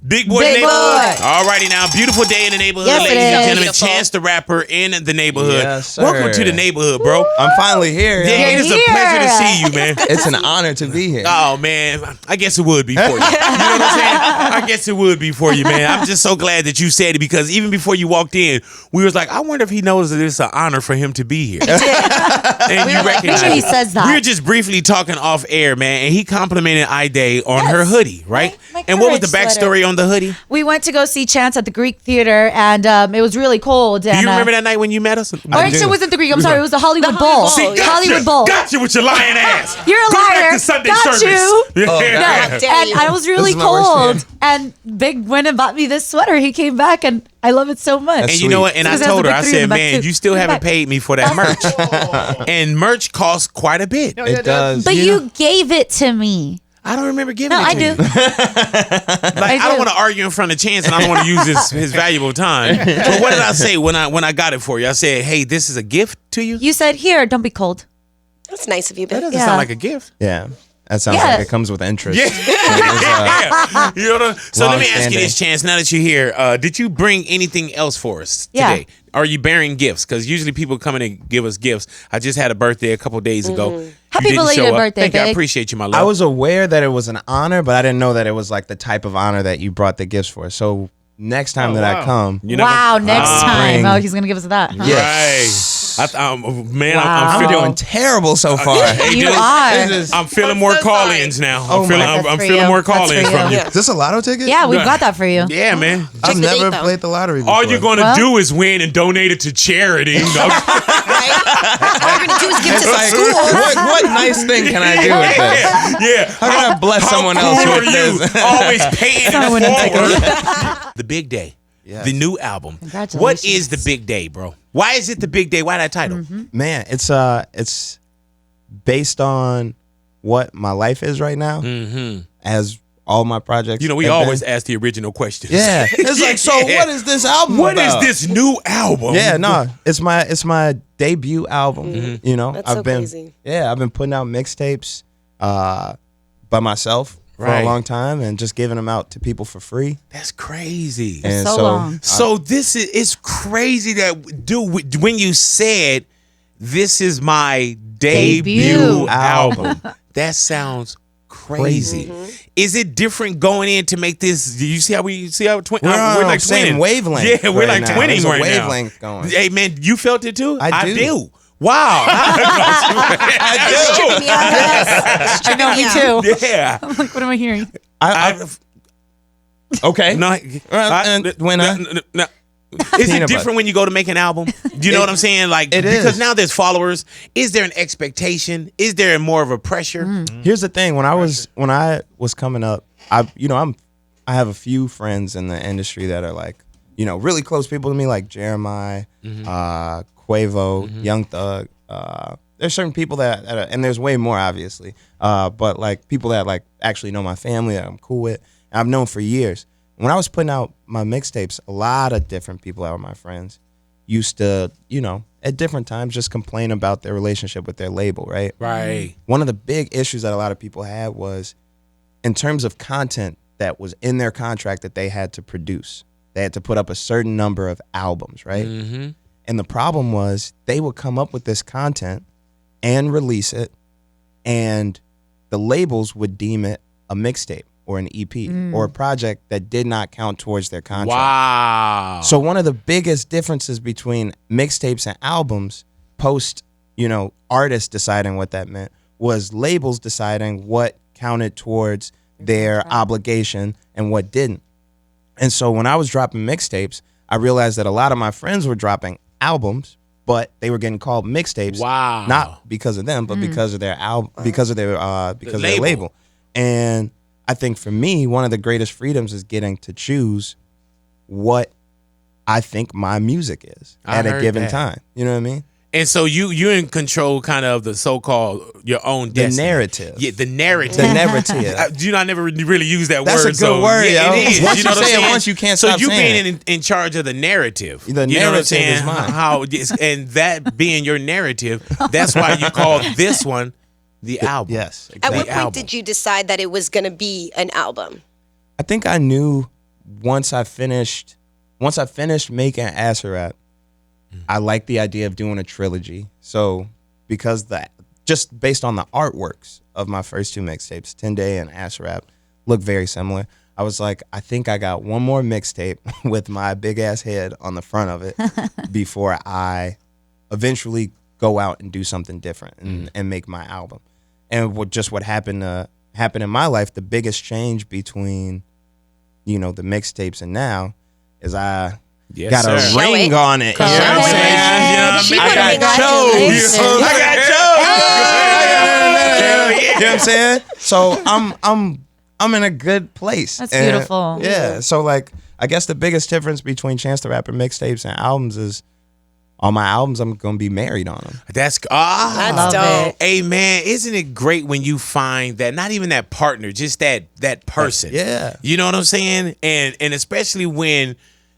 Big Boy in the neighborhood. All righty now. Beautiful day in the neighborhood, ladies and gentlemen. Beautiful. Chance the Rapper in the neighborhood. Yes, sir. Welcome to the neighborhood, bro. I'm finally here. Yeah, it is a pleasure to see you, man. It's an honor to be here. Oh, man. I guess it would be for you. You know what I'm saying? I guess it would be for you, man. I'm just so glad that you said it because even before you walked in, we was like, I wonder if he knows that it's an honor for him to be here. And you recognize he says that. We were just briefly talking off air, man, and he complimented Ide on her hoodie, right? My and what was the courage backstory on the hoodie? We went to go see Chance at the Greek Theater, and it was really cold. And, Do you remember that night when you met us? Actually, it wasn't the Greek. I'm sorry. It was the Hollywood Bowl. See, Hollywood Bowl. Got you with your lying ass. You're a Go liar. back to Sunday Got service. you. Yeah. No, and I was really cold. And Big went and bought me this sweater. He came back, and I love it so much. And you know what? And I told her, I said, man, you still haven't paid me for that merch. And merch costs quite a bit. It does. But you gave it to me. I don't remember giving it to I you. I don't want to argue in front of Chance, and I don't want to use his valuable time. But what did I say when I got it for you? I said, hey, this is a gift to you? You said, here, don't be cold. That's nice of you, That babe. doesn't sound like a gift. Yeah. That sounds like it comes with interest. Yeah. You know so let me ask you long-standing. this, Chance, now that you're here, did you bring anything else for us today? Are you bearing gifts? Because usually people come in and give us gifts. I just had a birthday a couple days ago. Happy belated birthday, Thank you. I babe. appreciate you, my love. I was aware that it was an honor, but I didn't know that it was like the type of honor that you brought the gifts for. So next time I come, You know Wow, next time. bring- Oh, he's going to give us that. Huh? yes. Man, Wow. I'm doing terrible so far. Hey, You dude, are. I'm feeling more so call-ins now. Oh my- I'm That's for feeling you. more That's for call-ins you. from you. Is this a lotto ticket? Yeah, we've got that for you. Yeah, man. I've the never date, though. played the lottery before. All you're going to do is win and donate it to charity. Right? All you're going to do is give it to some Like, school. what nice thing can I do with this? Yeah. How can I bless someone else cool with are you? this? Always paying it Someone forward. The big day. Yes. The new album. Congratulations. What is the big day, bro? Why is it the big day? Why that title? Man, it's based on what my life is right now. As all my projects. You know, we have always been. ask the original questions. Yeah. It's like, so Yeah. what is this album What is about? this new album? Yeah, no, it's my debut album. You know, That's I've so been crazy. I've been putting out mixtapes by myself for Right. a long time and just giving them out to people for free. That's crazy. And so long. So this is it's crazy that dude when you said this is my debut Debut. album. That sounds crazy. Is it different going in to make this? Do you see how we're We're like same twinning. wavelength. Yeah, we're right like now. twinning There's a right now. wavelength going. Hey man, you felt it too? I do. Wow. Tripping me out. Yes. I know, me too. Yeah. I'm like, what am I hearing? Okay. No, when I- no. Is it Peanut different butter. when you go to make an album? Do you know what I'm saying? Like, it because is. now there's followers. Is there an expectation? Is there more of a pressure? Here's the thing: when I was coming up, I have a few friends in the industry that are like, really close people to me, like Jeremiah, Quavo, Young Thug. There's certain people that are, and there's way more obviously, but like people that like actually know my family that I'm cool with, and I've known for years. When I was putting out my mixtapes, a lot of different people that were my friends used to, at different times just complain about their relationship with their label, right? Right. One of the big issues that a lot of people had was in terms of content that was in their contract that they had to produce. They had to put up a certain number of albums, right? Mm-hmm. And the problem was they would come up with this content and release it, and the labels would deem it a mixtape or an EP or a project that did not count towards their contract. Wow. So one of the biggest differences between mixtapes and albums, post, artists deciding what that meant, was labels deciding what counted towards their obligation and what didn't. And so when I was dropping mixtapes, I realized that a lot of my friends were dropping albums, but they were getting called mixtapes. Wow. Not because of them, but because of their because of their label. And I think for me, one of the greatest freedoms is getting to choose what I think my music is at a given time. You know what I mean? And so you're in control kind of the so-called your own The destiny. narrative. Yeah, the narrative. The narrative. I never really use that That's word. a good word, yeah, yo. it is. Once you know what I'm say it saying? once, you can't so stop you saying being in charge of the narrative. The you know what I'm narrative saying? is mine. How, and that being your narrative, that's why you call this one the album. Yes. At what Exactly. point did you decide that it was going to be an album? I think I knew once I finished making acid rap, I like the idea of doing a trilogy. So because just based on the artworks of my first 2 mixtapes, 10 Day and acid rap, look very similar. I was like, I think I got one more mixtape with my big ass head on the front of it before I eventually go out and do something different and make my album. And what happened in my life, the biggest change between, the mixtapes and now is I got a ring on it. You know what I'm saying? I got chose. You know what I'm saying? So I'm in a good place. That's beautiful. Yeah. So like, I guess the biggest difference between Chance the Rapper mixtapes and albums is on my albums, I'm going to be married on them. That's dope. Hey man, isn't it great when you find that, not even that partner, just that person. Yeah. You know what I'm saying? And especially when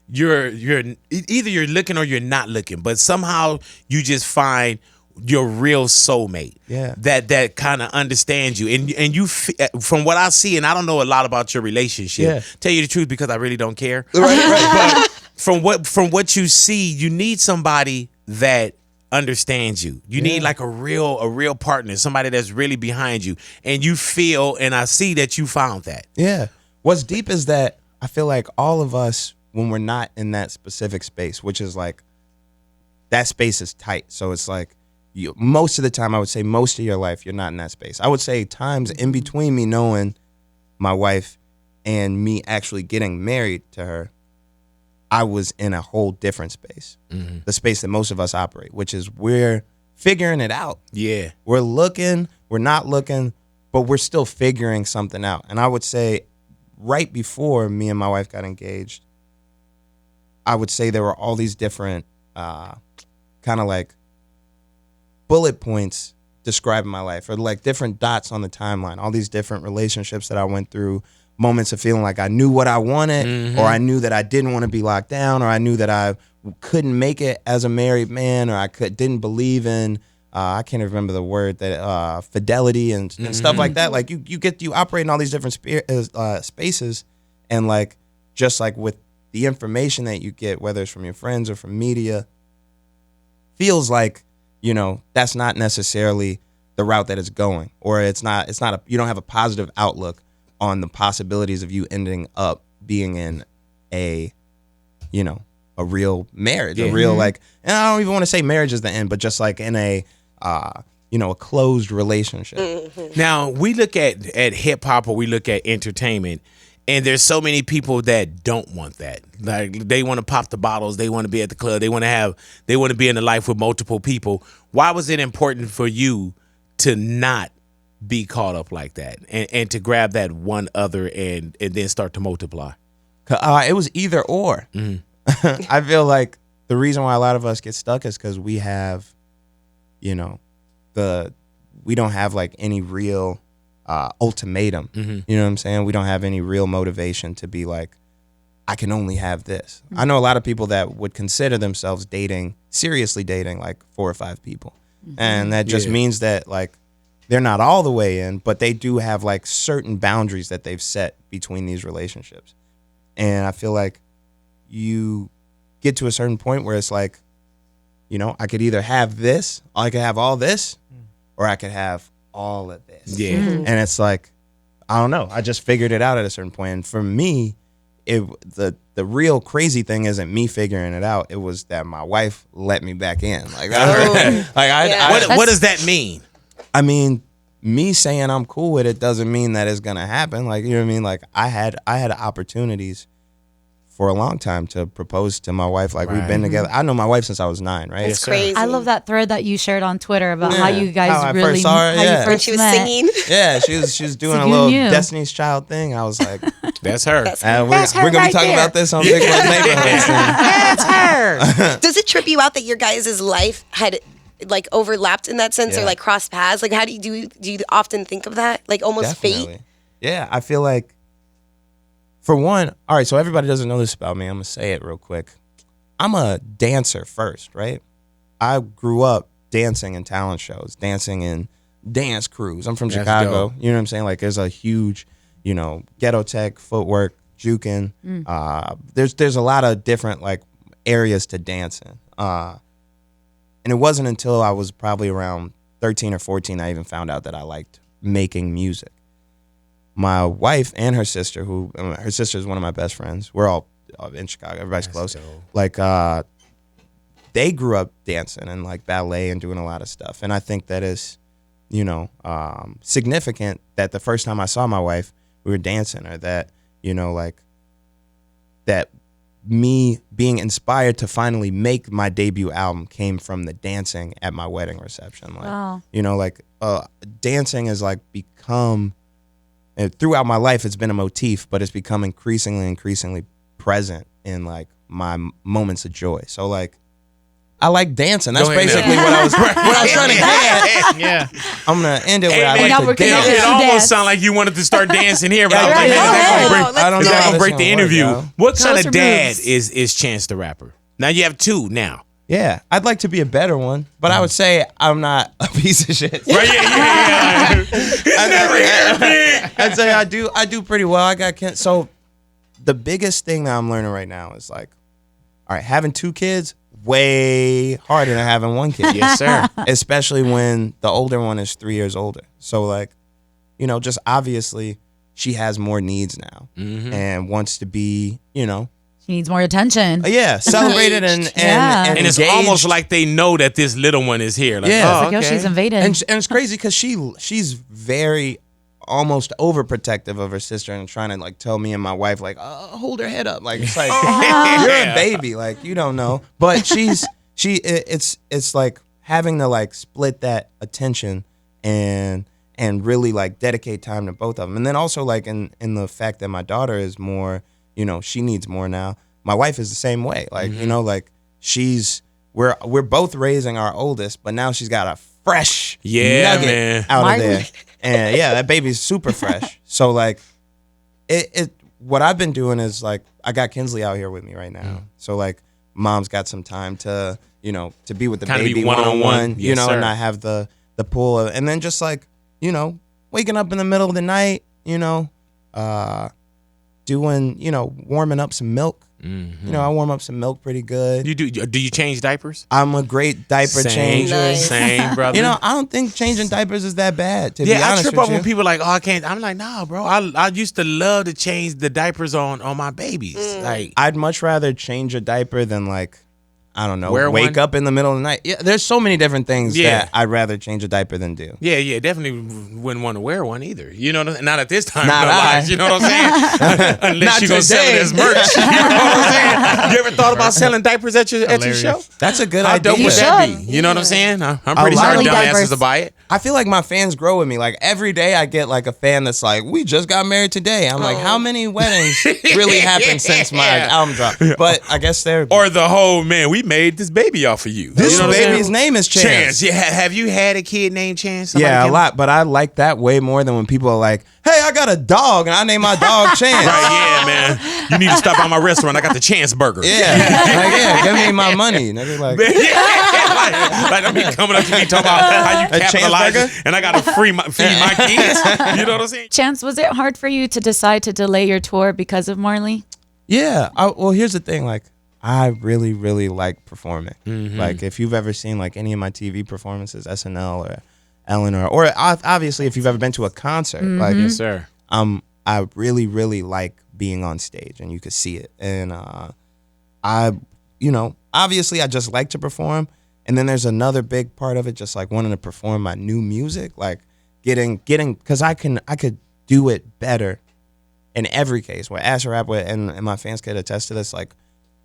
you're either you're looking or you're not looking, but somehow you just find your real soulmate. Yeah. That kind of understands you. And you from what I see, and I don't know a lot about your relationship. Yeah. Tell you the truth, because I really don't care. Right. But from what you see, you need somebody that understands you. You need like a real partner, somebody that's really behind you. And you feel, and I see that you found that. Yeah. What's deep is that I feel like all of us, when we're not in that specific space, which is like, that space is tight. So it's like, most of the time, I would say most of your life, you're not in that space. I would say times in between me knowing my wife and me actually getting married to her, I was in a whole different space. Mm-hmm. The space that most of us operate, which is we're figuring it out. Yeah. We're looking, we're not looking, but we're still figuring something out. And I would say right before me and my wife got engaged, I would say there were all these different kind of like bullet points describing my life, or like different dots on the timeline, all these different relationships that I went through, moments of feeling like I knew what I wanted, or I knew that I didn't want to be locked down, or I knew that I couldn't make it as a married man, or didn't believe in, I can't remember the word, that fidelity and stuff like that. Like you operate in all these different spaces, and like, just like with the information that you get, whether it's from your friends or from media, feels like, that's not necessarily the route that it's going, or you don't have a positive outlook on the possibilities of you ending up being in a real marriage, a real, like, and I don't even want to say marriage is the end, but just like in a, a closed relationship. Mm-hmm. Now, we look at hip hop, or we look at entertainment, and there's so many people that don't want that. Like, they want to pop the bottles, they want to be at the club, they want to be in a life with multiple people. Why was it important for you to not be caught up like that, and to grab that one other and then start to multiply? It was either or. I feel like the reason why a lot of us get stuck is because we have, we don't have like any real ultimatum. You know what I'm saying? We don't have any real motivation to be like, I can only have this. I know a lot of people that would consider themselves seriously dating like 4 or 5 people. And that just means that like, they're not all the way in, but they do have like certain boundaries that they've set between these relationships. And I feel like you get to a certain point where it's like, I could either have this, I could have all this, or I could have all of this. Yeah. And it's like, I don't know. I just figured it out at a certain point. And for me, the real crazy thing isn't me figuring it out. It was that my wife let me back in. Like, What does that mean? I mean, me saying I'm cool with it doesn't mean that it's gonna happen. Like, you know what I mean? Like, I had opportunities for a long time to propose to my wife. Like, we've been together. I know my wife since I was 9, right? It's crazy. I love that thread that you shared on Twitter about how you guys How I really first saw her, how you yeah. first When she was met. singing. Yeah, she was doing a you little knew. Destiny's Child thing. I was like, That's her. we're gonna be talking about this on Big Boy Neighborhood. That's her. Does it trip you out that your guys' life had like overlapped in that sense, or like crossed paths? Like, how do you often think of that? Like almost Definitely. fate? Yeah, I feel like, for one, all right, so everybody doesn't know this about me. I'm gonna say it real quick. I'm a dancer first, right? I grew up dancing in talent shows, dancing in dance crews. I'm from That's Chicago. dope. You know what I'm saying? Like, there's a huge, ghetto tech footwork juking. There's a lot of different like areas to dance in. And it wasn't until I was probably around 13 or 14 I even found out that I liked making music. My wife and her sister, her sister is one of my best friends. We're all in Chicago. Everybody's close. Like, they grew up dancing and like ballet and doing a lot of stuff. And I think that is, you know, significant that the first time I saw my wife, we were dancing, or that, you know, like that me being inspired to finally make my debut album came from the dancing at my wedding reception. Like, Wow. you know, like dancing has like become, throughout my life, it's been a motif, but it's become increasingly present in like my moments of joy. So like, I like dancing. That's basically what I was trying to get at. Yeah. I'm gonna end it where I now like we're to gonna dance. It dance. almost sounded like you wanted to start dancing here, but I was Yeah, like, man, yeah, is that yeah. gonna break, I don't is know that how gonna this break the gonna work, interview? yo. What Show kind us of your dad moves. is Chance the Rapper? Now you have two now. Yeah, I'd like to be a better one, but I would say I'm not a piece of shit. Right? Yeah. I'd say I do pretty well. I got kids. So the biggest thing that I'm learning right now is like, all right, having two kids way harder than having one kid. Yes, sir. Especially when the older one is 3 years older. So like, you know, just obviously she has more needs now and wants to be, you know, She needs more attention. celebrated and Yeah. and And it's engaged. almost like they know that this little one is here. Like, Yeah. oh, Like, yo, okay. she's invaded. And it's crazy because she's very almost overprotective of her sister and trying to like tell me and my wife like, hold her head up. Like it's like you're a baby, like you don't know. But it's like having to like split that attention and really like dedicate time to both of them. And then also like in the fact that my daughter is more, you know, she needs more now. My wife is the same way. Like, you know, like we're both raising our oldest, but now she's got a fresh nugget man. out Martin. of there. And yeah, that baby's super fresh. So like what I've been doing is like I got Kinsley out here with me right now. So like mom's got some time to, you know, to be with the Kinda be baby one-on-one. one-on-one, you Yes, know, sir. and I have the pull of, and then just like, you know, waking up in the middle of the night, you know, doing, you know, warming up some milk. You know, I warm up some milk pretty good. You do you change diapers? I'm a great diaper changer. Nice. Same, brother. You know, I don't think changing diapers is that bad, to be yeah, I honest trip with up you. when people are like, oh, I can't. I'm like, nah, bro. I used to love to change the diapers on my babies. Like, I'd much rather change a diaper than like, I don't know, Wear wake one? up in the middle of the night. Yeah, there's so many different things Yeah. that I'd rather change a diaper than do. yeah, definitely wouldn't want to wear one either. You know, what I'm- not at this time. Not in our I. lives, you know what I'm saying? Unless Not you're gonna sell it today. as merch. You know what I'm saying? You ever thought about selling diapers at your Hilarious. show? That's a good How idea. dope would You that should. be? You know what I'm saying? I'm pretty sure Marley dumbasses diapers. will buy it. I feel like my fans grow with me. Like every day I get like a fan that's like, we just got married today. I'm like, how many weddings really happened since my album dropped? But I guess they're... Or the whole, man, we made this baby off of you. This You know what I'm baby's saying? name is Chance. Yeah, have you had a kid named Chance? Somebody Yeah, a came- lot. But I like that way more than when people are like, hey, I got a dog and I named my dog Chance. Right, yeah, man. You need to stop by my restaurant. I got the Chance burger. Yeah. Like, yeah, give me my money. Nigga, like, like I'm be coming up to me talking about how you A Chance capitalize burger? it, and I gotta feed my kids. You know what I'm saying? Chance, was it hard for you to decide to delay your tour because of Marley? yeah. Well, here's the thing. Like, I really, really like performing. Like, if you've ever seen like any of my TV performances, SNL or Ellen, or obviously if you've ever been to a concert, like, Yes, sir. I really, really like being on stage, and you could see it. And you know, obviously I just like to perform. And then there's another big part of it, just like wanting to perform my new music, like getting, because I could do it better in every case. Where Ask a Rapper and my fans could attest to this, like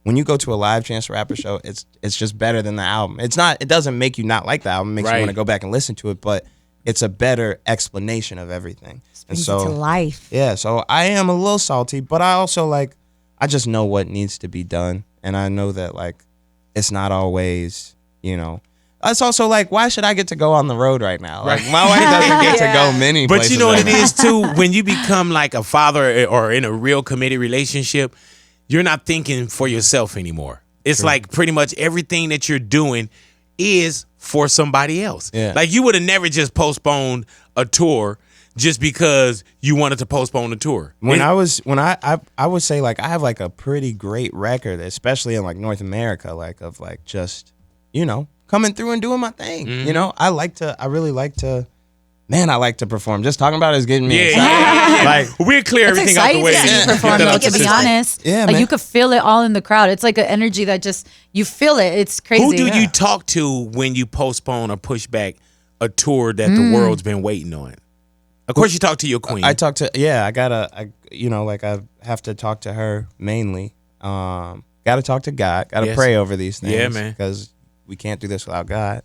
when you go to a live Chance the Rapper show, it's just better than the album. It doesn't make you not like the album, it makes you Right. want to go back and listen to it, but it's a better explanation of everything. And Brings so it to life. yeah, so I am a little salty, but I also like, I just know what needs to be done. And I know that like, it's not always, you know, it's also like, why should I get to go on the road right now? Like my wife doesn't get to go many But places. you know what right it now. is too? When you become like a father or in a real committed relationship, you're not thinking for yourself anymore. It's like pretty much everything that you're doing is for somebody else. Yeah. Like you would have never just postponed a tour just because you wanted to postpone the tour? I would say like I have like a pretty great record, especially in like North America, like of like just, you know, coming through and doing my thing. You know, I really like to. Man, I like to perform. Just talking about it is getting me excited. Yeah. Like, we'll clear It's everything out the exciting way. to see you perform, though, to be honest. Yeah, like man. you could feel it all in the crowd. It's like an energy that just, you feel it. It's crazy. Who do you talk to when you postpone or push back a tour that the world's been waiting on? Of course, you talk to your queen. I talk to, I have to talk to her mainly. Got to talk to God. Got to pray over these things. Yeah, man. Because we can't do this without God.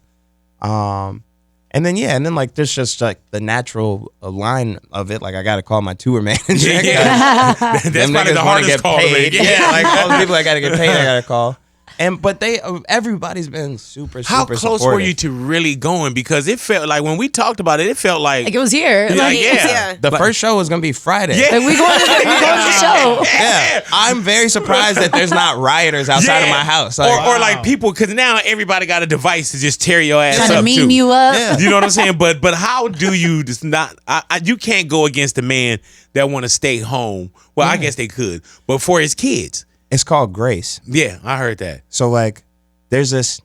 And then like there's just like the natural line of it. Like I got to call my tour manager. That's probably the hardest call to make. Yeah, like all the people I got to get paid, I got to call. But everybody's been super How close supportive. were you to really going? Because it felt like when we talked about it, it felt like Like it was here. Like, yeah. The first show was gonna be Friday. Yeah. Like we going to the show. Yeah. I'm very surprised that there's not rioters outside of my house. or like people, because now everybody got a device to just tear your ass Trying up to meme too. you up. Yeah. You know what I'm saying? But how do you just not? You can't go against a man that want to stay home. Well, I guess they could, but for his kids. It's called grace. Yeah, I heard that. So like, there's this.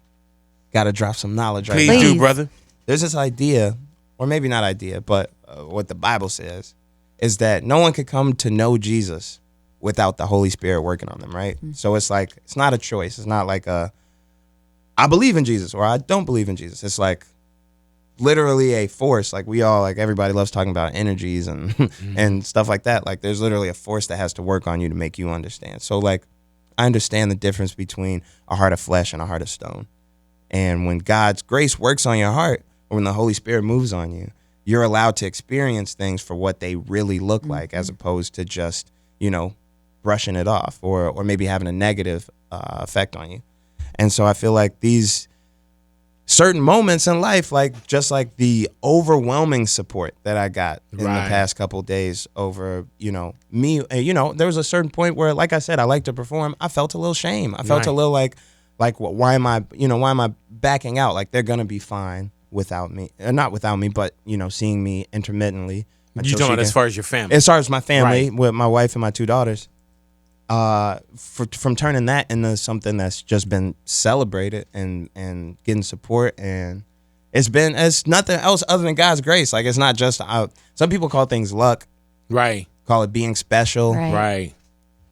Got to drop some knowledge right Please now. do, brother. There's this idea, or maybe not idea, but what the Bible says is that no one could come to know Jesus without the Holy Spirit working on them, right? So it's like, it's not a choice. It's not like I believe in Jesus or I don't believe in Jesus. It's like literally a force. Like we all, like everybody loves talking about energies and and stuff like that. Like there's literally a force that has to work on you to make you understand. So like I understand the difference between a heart of flesh and a heart of stone. And when God's grace works on your heart, or when the Holy Spirit moves on you, you're allowed to experience things for what they really look like, as opposed to just, you know, brushing it off or maybe having a negative effect on you. And so I feel like these certain moments in life, like just like the overwhelming support that I got in the past couple of days over, you know, me, you know, there was a certain point where, like I said, I like to perform. I felt a little shame. I felt a little like why am I backing out? Like they're gonna be fine without me, not without me, but you know, seeing me intermittently. You talking about as far as your family? As far as my family, with my wife and my 2 daughters. From turning that into something that's just been celebrated and getting support, and it's nothing else other than God's grace. Like it's not just some people call things luck, Right. call it being special. Right.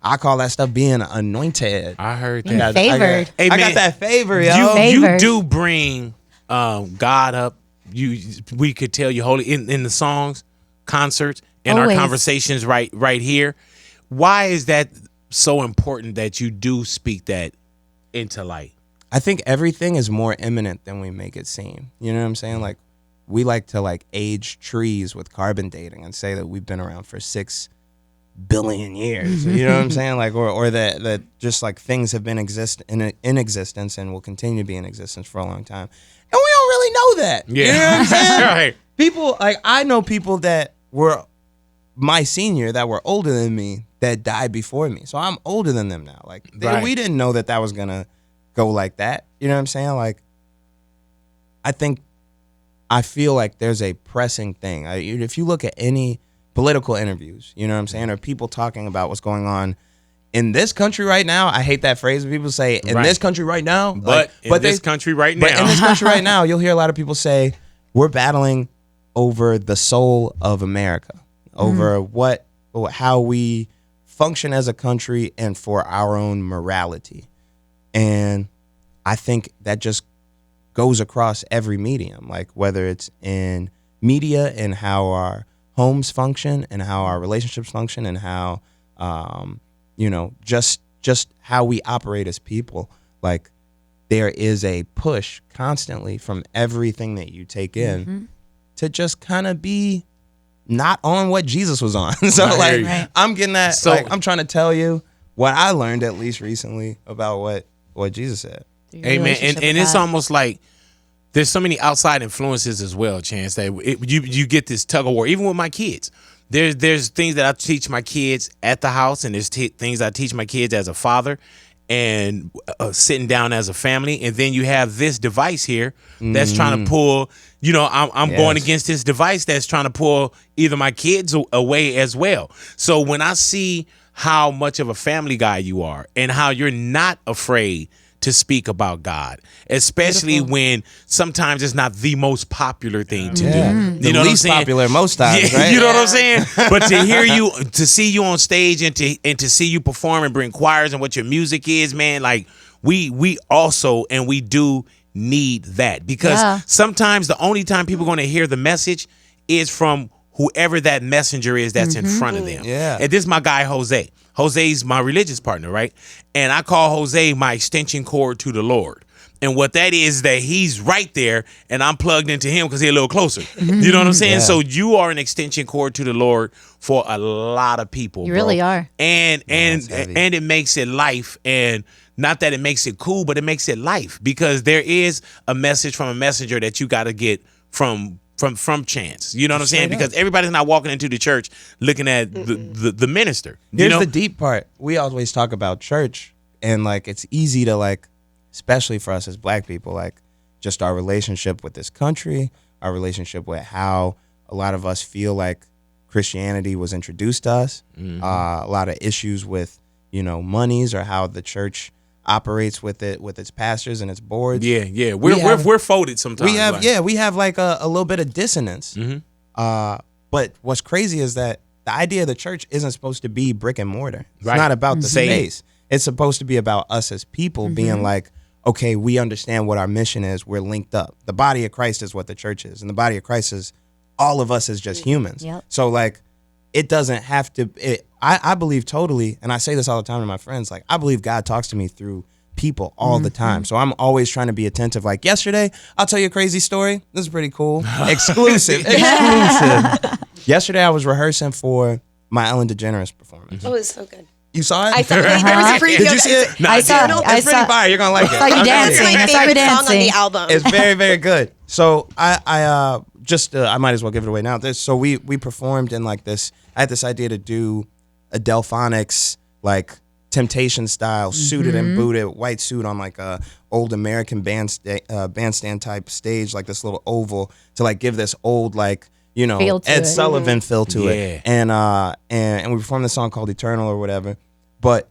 I call that stuff being anointed. I heard Being that. favored. Hey, I man, got that favor, yo. You Favored. do bring God up. We could tell you holy in the songs, concerts, in Always. our conversations right here. Why is that so important that you do speak that into light? I think everything is more imminent than we make it seem. You know what I'm saying? Like we like to like age trees with carbon dating and say that we've been around for 6 billion years. You know what I'm saying? Like or that just like things have been in existence and will continue to be in existence for a long time. And we don't really know that. Yeah. You know what I'm saying? Right. People like I know people that were my senior that were older than me that died before me. So I'm older than them now. Like we didn't know that was going to go like that. You know what I'm saying? Like I feel like there's a pressing thing. If you look at any political interviews, you know what I'm saying, or people talking about what's going on in this country right now. I hate that phrase when people say in this country right now. But in this country right now. But in this country right now, you'll hear a lot of people say we're battling over the soul of America, over how we function as a country and for our own morality. And I think that just goes across every medium, like whether it's in media and how our homes function and how our relationships function and how, just how we operate as people. Like there is a push constantly from everything that you take in to just kind of be not on what Jesus was on. So I'm getting that. So like, I'm trying to tell you what I learned at least recently about what Jesus said. Amen. And it's almost like there's so many outside influences as well, Chance, that you get this tug of war. Even with my kids, there's things that I teach my kids at the house, and there's things I teach my kids as a father. and sitting down as a family, and then you have this device here that's trying to pull. You know, I'm going against this device that's trying to pull either my kids away as well. So when I see how much of a family guy you are and how you're not afraid to speak about God, especially when sometimes it's not the most popular thing to do. The You know least what I'm saying? popular most times, right? You know what I'm saying? But to hear you, to see you on stage and to see you perform and bring choirs and what your music is, man, like we also, and we do need that, because sometimes the only time people are going to hear the message is from whoever that messenger is that's in front of them. Yeah. And this is my guy, Jose. Jose's my religious partner, right? And I call Jose my extension cord to the Lord. And what that is that he's right there and I'm plugged into him because he's a little closer. You know what I'm saying? Yeah. So you are an extension cord to the Lord for a lot of people. You really are. And it's heavy. and it makes it life. And not that it makes it cool, but it makes it life, because there is a message from a messenger that you got to get from chance. You know what I'm saying? Because everybody's not walking into the church looking at the minister. Here's the deep part. We always talk about church, and like it's easy to like, especially for us as Black people, like just our relationship with this country, our relationship with how a lot of us feel like Christianity was introduced to us, a lot of issues with, you know, monies or how the church operates with it, with its pastors and its boards. Yeah. We're folded sometimes. We have like a little bit of dissonance. But what's crazy is that the idea of the church isn't supposed to be brick and mortar. It's not about the space. It's supposed to be about us as people being like, okay, we understand what our mission is. We're linked up. The body of Christ is what the church is. And the body of Christ is all of us as just humans. Yep. So like, it doesn't have to, I believe totally, and I say this all the time to my friends, like I believe God talks to me through people all the time. So I'm always trying to be attentive. Like yesterday, I'll tell you a crazy story. This is pretty cool. Exclusive. Yesterday I was rehearsing for my Ellen DeGeneres performance. Oh, it was so good. You saw it? I saw it. There was a preview. Did you see it? No, I saw it. It's pretty fire. You're gonna like it. I saw you dancing. It's I my saw you favorite song on the dancing. album. It's very, very good. So I might as well give it away now. So we performed in like this. I had this idea to do a Delphonics like Temptation style, suited and booted, white suit on like a old American bandstand type stage, like this little oval, to like give this old like, you know, Feel to Ed it. Sullivan feel to Yeah. it. And we performed this song called Eternal or whatever. But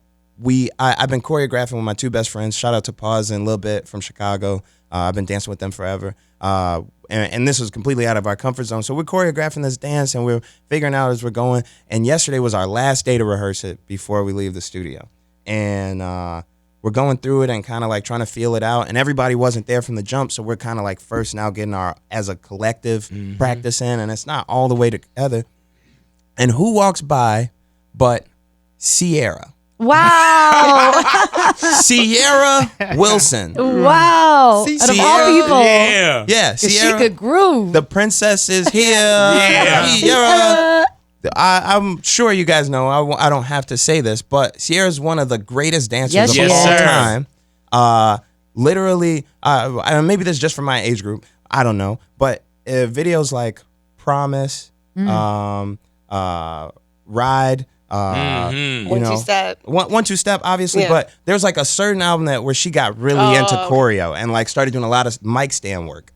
I've been choreographing with my two best friends. Shout out to Paz and Lil Bit from Chicago. I've been dancing with them forever. And this was completely out of our comfort zone. So we're choreographing this dance and we're figuring out as we're going. And yesterday was our last day to rehearse it before we leave the studio. And we're going through it and kind of like trying to feel it out. And everybody wasn't there from the jump. So we're kind of like first now getting as a collective practice in. And it's not all the way together. And who walks by but Sierra? Wow. Sierra Wilson. Wow. Out of all Sierra, people. Yeah. Yeah, 'Cause she Sierra. could groove. The princess is here. Yeah. Sierra. I'm sure you guys know, I don't have to say this, but Sierra's one of the greatest dancers Yes, of she all is. time. Literally, maybe this is just for my age group. I don't know. But videos like Promise, Ride, you One, know, Two Step. One Two Step, obviously, Yeah. but there's like a certain album where she got really into choreo and like started doing a lot of mic stand work.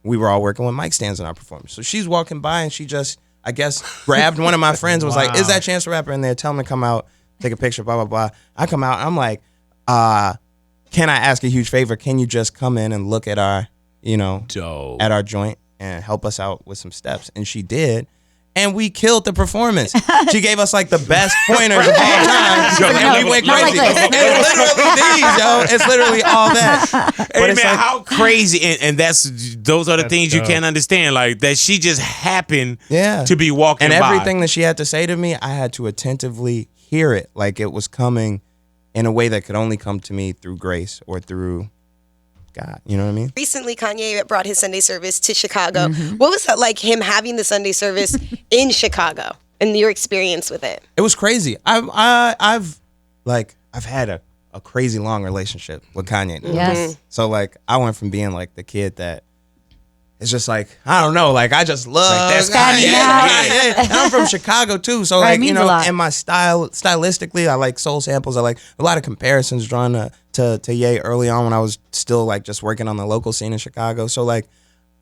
We were all working with mic stands in our performance. So she's walking by and she just, I guess, grabbed one of my friends and was like, "Is that Chance the Rapper in there? Tell him to come out, take a picture, blah, blah, blah." I come out, I'm like, can I ask a huge favor? Can you just come in and look at our, you know, Dope. at our joint and help us out with some steps? And she did. And we killed the performance. She gave us like the best pointers of all time. And we went Not like crazy. this. It's literally these, yo. It's literally all that. Hey man, it's like, how crazy, and those are the things you can't understand. Like that, she just happened to be walking and by. everything that she had to say to me, I had to attentively hear it, like it was coming in a way that could only come to me through grace or through God. You know what I mean? Recently, Kanye brought his Sunday service to Chicago. What was that like, him having the Sunday service in Chicago and your experience with it? It was crazy. I've had a crazy long relationship with Kanye now. Yes. So like I went from being like the kid that it's just like, I don't know, like I just love that's Kanye. Kanye. Yeah. And I'm from Chicago too, so like, means a lot. and my stylistically, I like soul samples. I like a lot of comparisons drawn to Ye early on when I was still like just working on the local scene in Chicago. So like,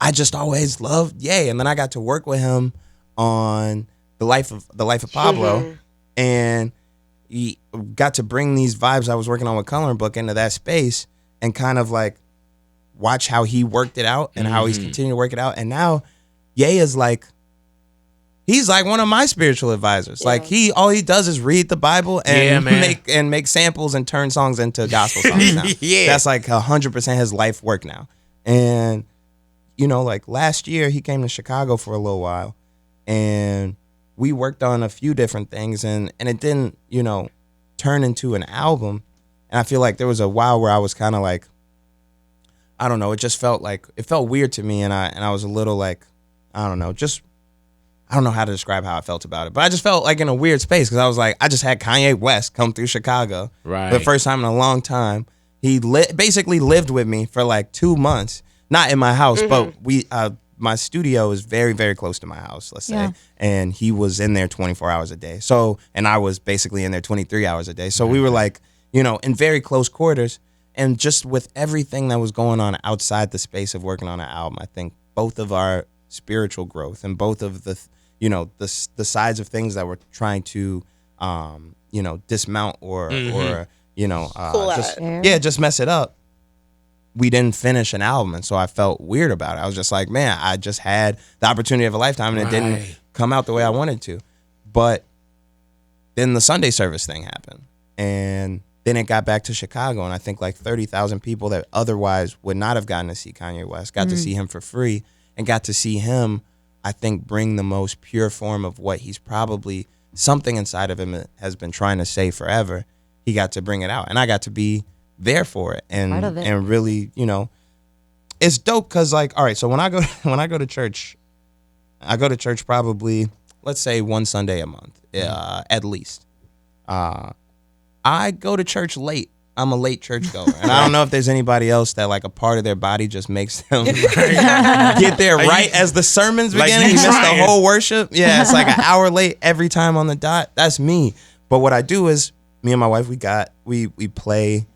I just always loved Ye, and then I got to work with him on the life of Pablo, and he got to bring these vibes I was working on with Coloring Book into that space, and kind of like watch how he worked it out and how he's continuing to work it out. And now Ye is like, he's like one of my spiritual advisors. Like all he does is read the Bible and make samples and turn songs into gospel songs now. That's like 100% his life work now. And like last year he came to Chicago for a little while, and we worked on a few different things, and it didn't, turn into an album. And I feel like there was a while where I was kind of like, I don't know, it felt weird to me, and I was a little like, I don't know how to describe how I felt about it, but I just felt like in a weird space, because I was like, I just had Kanye West come through Chicago for the first time in a long time. He basically lived with me for like 2 months, not in my house, but my studio is very, very close to my house, let's say, and he was in there 24 hours a day. So, and I was basically in there 23 hours a day. So we were like, in very close quarters. And just with everything that was going on outside the space of working on an album, I think both of our spiritual growth and both of the sides of things that we're trying to, dismount or just mess it up, we didn't finish an album. And so I felt weird about it. I was just like, man, I just had the opportunity of a lifetime, and it didn't come out the way I wanted to. But then the Sunday service thing happened, and then it got back to Chicago, and I think like 30,000 people that otherwise would not have gotten to see Kanye West got to see him for free, and got to see him, I think, bring the most pure form of what he's probably, something inside of him has been trying to say forever. He got to bring it out, and I got to be there for it, and really, it's dope, because like, all right, so when I go to church, I go to church probably, let's say, one Sunday a month, at least. I go to church late. I'm a late churchgoer, and I don't know if there's anybody else that like a part of their body just makes them get there as the sermon's beginning. You miss the whole worship. Yeah, it's like an hour late every time on the dot. That's me. But what I do is, me and my wife, we play,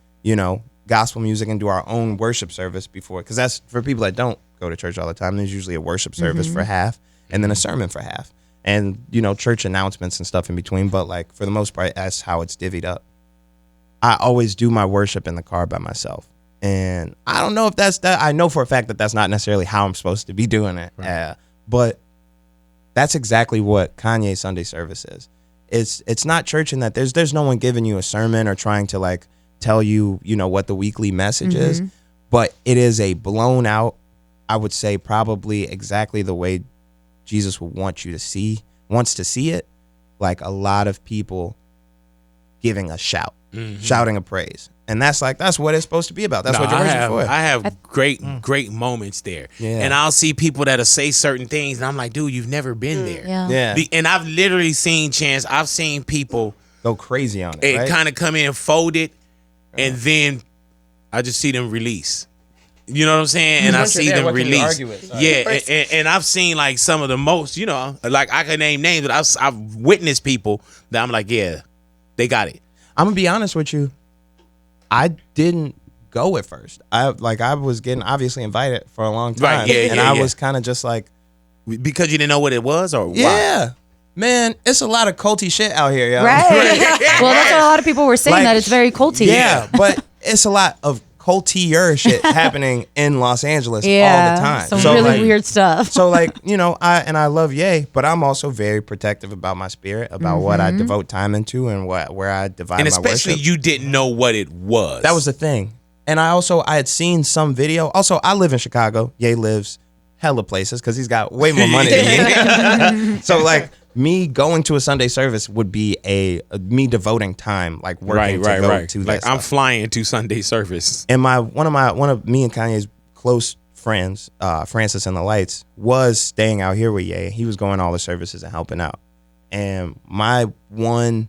gospel music and do our own worship service before, because that's for people that don't go to church all the time. There's usually a worship service for half, and then a sermon for half, and church announcements and stuff in between. But like for the most part, that's how it's divvied up. I always do my worship in the car by myself. And I don't know if that's that. I know for a fact that that's not necessarily how I'm supposed to be doing it. Right. But that's exactly what Kanye's Sunday service is. It's not church in that there's no one giving you a sermon or trying to like tell you, what the weekly message is. But it is a blown out, I would say probably exactly the way Jesus would wants to see it. Like a lot of people giving a shout. Shouting a praise, and that's what it's supposed to be about. That's what you're worshiping for. I have great moments there, and I'll see people that'll say certain things, and I'm like, dude, you've never been there. And I've literally seen I've seen people go crazy on it, right? Kind of come in folded, and then I just see them release. You know what I'm saying? And I see them release. And I've seen like some of the most, like I can name names, but I've witnessed people that I'm like, yeah, they got it. I'm gonna be honest with you. I didn't go at first. I was getting obviously invited for a long time, and I was kind of just like, because you didn't know what it was, or why? Man, it's a lot of culty shit out here, yo. Right. Well, that's what a lot of people were saying, that it's very culty. Yeah, but it's a lot of cultier shit happening in Los Angeles all the time. Some really weird stuff. So I love Ye, but I'm also very protective about my spirit, about what I devote time into, and where I divide my worship. And especially you didn't know what it was. That was the thing. And I had seen some video. Also, I live in Chicago. Ye lives hella places because he's got way more money than me. So like, me going to a Sunday service would be me devoting time, like working to go to that like stuff. I'm flying to Sunday service. And one of me and Kanye's close friends, Francis and the Lights, was staying out here with Ye. He was going to all the services and helping out. And my one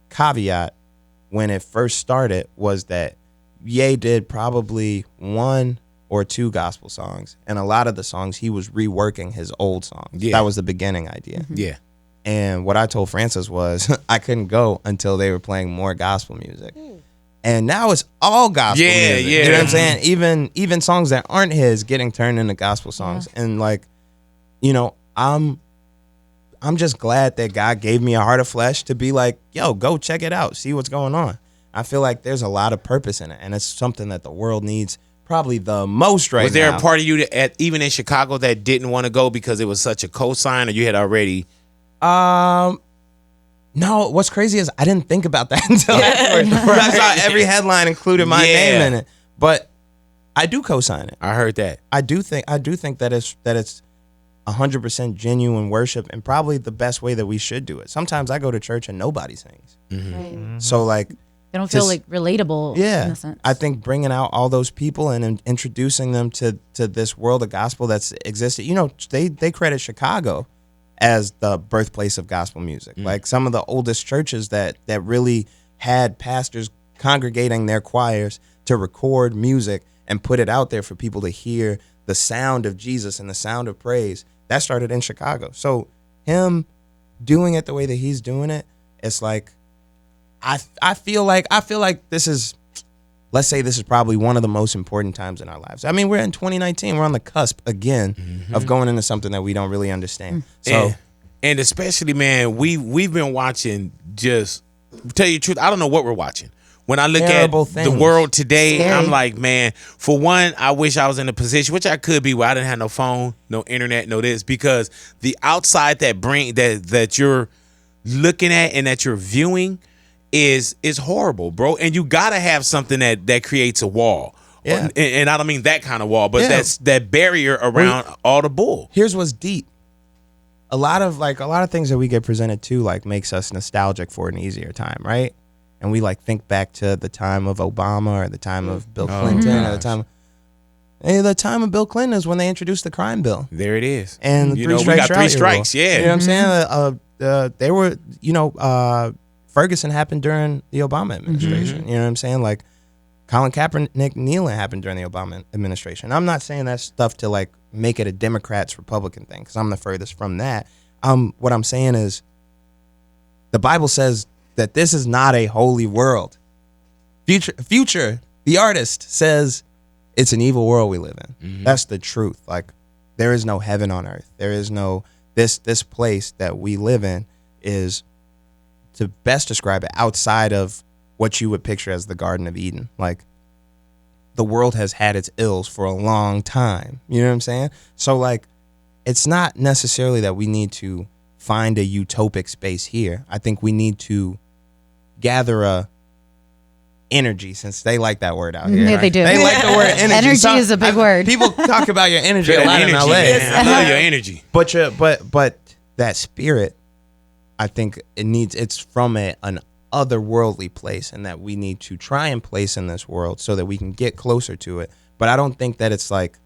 caveat when it first started was that Ye did probably one, or 2 gospel songs. And a lot of the songs, he was reworking his old songs. Yeah. That was the beginning idea. Yeah. And what I told Francis was I couldn't go until they were playing more gospel music. And now it's all gospel music. Yeah. You know what I'm saying? Even songs that aren't his getting turned into gospel songs. And like, you know, I'm just glad that God gave me a heart of flesh to be like, yo, go check it out. See what's going on. I feel like there's a lot of purpose in it. And it's something that the world needs probably the most right now. Was there a part of you that, even in Chicago, that didn't want to go because it was such a cosign, or you had already... No, what's crazy is I didn't think about that until afterwards. I saw every headline included my name in it. But I do co-sign it. I heard that. I do think that it's 100% genuine worship, and probably the best way that we should do it. Sometimes I go to church and nobody sings. So like, They don't feel like relatable. yeah, in a sense. I think bringing out all those people and introducing them to this world of gospel that's existed. You know, they credit Chicago as the birthplace of gospel music. Like some of the oldest churches that really had pastors congregating their choirs to record music and put it out there for people to hear the sound of Jesus and the sound of praise. That started in Chicago. So him doing it the way that he's doing it, it's like I feel like this is, let's say this is probably one of the most important times in our lives. I mean, we're in 2019. We're on the cusp again of going into something that we don't really understand. So, and especially, man, we've been watching, just to tell you the truth, I don't know what we're watching. When I look at Terrible the things. world today, Scary. I'm like, man, for one, I wish I was in a position, which I could be, where I didn't have no phone, no internet, no this, because the outside that you're looking at and that you're viewing is horrible, bro. And you gotta have something that creates a wall. Yeah. And I don't mean that kind of wall, but Yeah. that's that barrier around all the bull. here's what's deep. A lot of things that we get presented to like makes us nostalgic for an easier time, right? And we like think back to the time of Obama or the time of Bill Clinton or the time of Bill Clinton is when they introduced the crime bill. There it is. And we got 3 strikes. You know Yeah. what I'm saying? They were, Ferguson happened during the Obama administration. You know what I'm saying? Like Colin Kaepernick kneeling happened during the Obama administration. I'm not saying that stuff to like make it a Democrats Republican thing, because I'm the furthest from that. What I'm saying is the Bible says that this is not a holy world. Future, the artist, says it's an evil world we live in. That's the truth. Like there is no heaven on earth. There is no this place that we live in is, to best describe it, outside of what you would picture as the Garden of Eden. Like the world has had its ills for a long time. You know what I'm saying? So like it's not necessarily that we need to find a utopic space here. I think we need to gather a energy, since they like that word out here. Yeah, they do. They like the word energy. Energy is a big word. People talk about your energy Feel a that lot in energy, LA. man. I love your energy. But that spirit, I think it's from an otherworldly place, and that we need to try and place in this world so that we can get closer to it. But I don't think that it's like,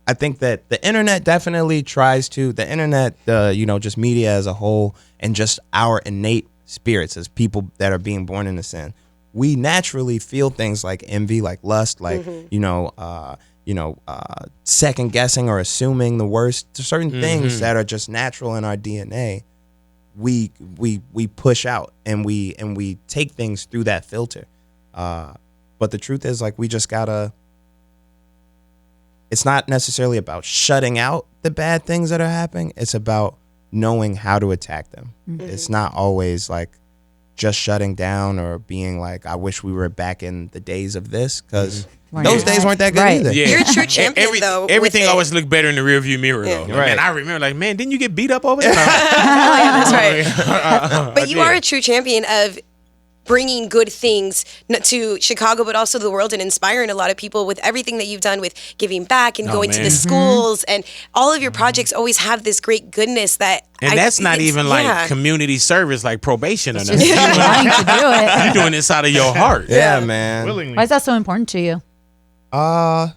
I think that the internet definitely tries to, just media as a whole, and just our innate spirits as people that are being born into sin. We naturally feel things like envy, like lust, like, second guessing or assuming the worst. Certain things that are just natural in our DNA. We push out and we take things through that filter. But the truth is, like, we just gotta, it's not necessarily about shutting out the bad things that are happening. It's about knowing how to attack them. It's not always like just shutting down or being like, I wish we were back in the days of this, because those days weren't that good either. Yeah. You're a true champion, though. Everything with it. always looked better in the rearview mirror, though. Yeah. Like, man, I remember, like, man, didn't you get beat up over there? Oh, yeah, that's right. But you are a true champion of bringing good things to Chicago, but also the world, and inspiring a lot of people with everything that you've done with giving back and going to the schools, and all of your projects always have this great goodness that. And that's not even like community service, like probation or nothing. Just trying to do it. You're doing this out of your heart. Yeah, man. Willingly. Why is that so important to you? I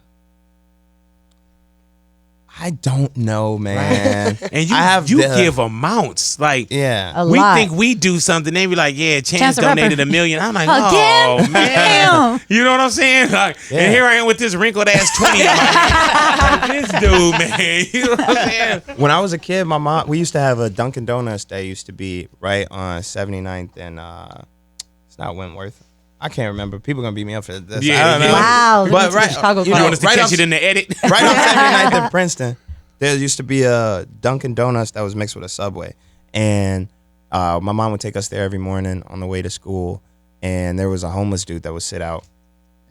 I don't know, man. And you give amounts. Like, A we lot. think we do something. They be like, yeah, Chance the Rapper. donated $1 million. I'm like, Again? oh, man. Damn. You know what I'm saying? Like, and here I am with this wrinkled ass 20 in my hand. Like, this dude, man. You know what I'm saying? When I was a kid, my mom, we used to have a Dunkin' Donuts that used to be right on 79th and it's not Wentworth. I can't remember. People are gonna beat me up for this. Yeah, I don't know. Wow. But right, Chicago you You know, want us to right catch off, it in the edit? right on 79th in Princeton, there used to be a Dunkin' Donuts that was mixed with a Subway, and my mom would take us there every morning on the way to school, and there was a homeless dude that would sit out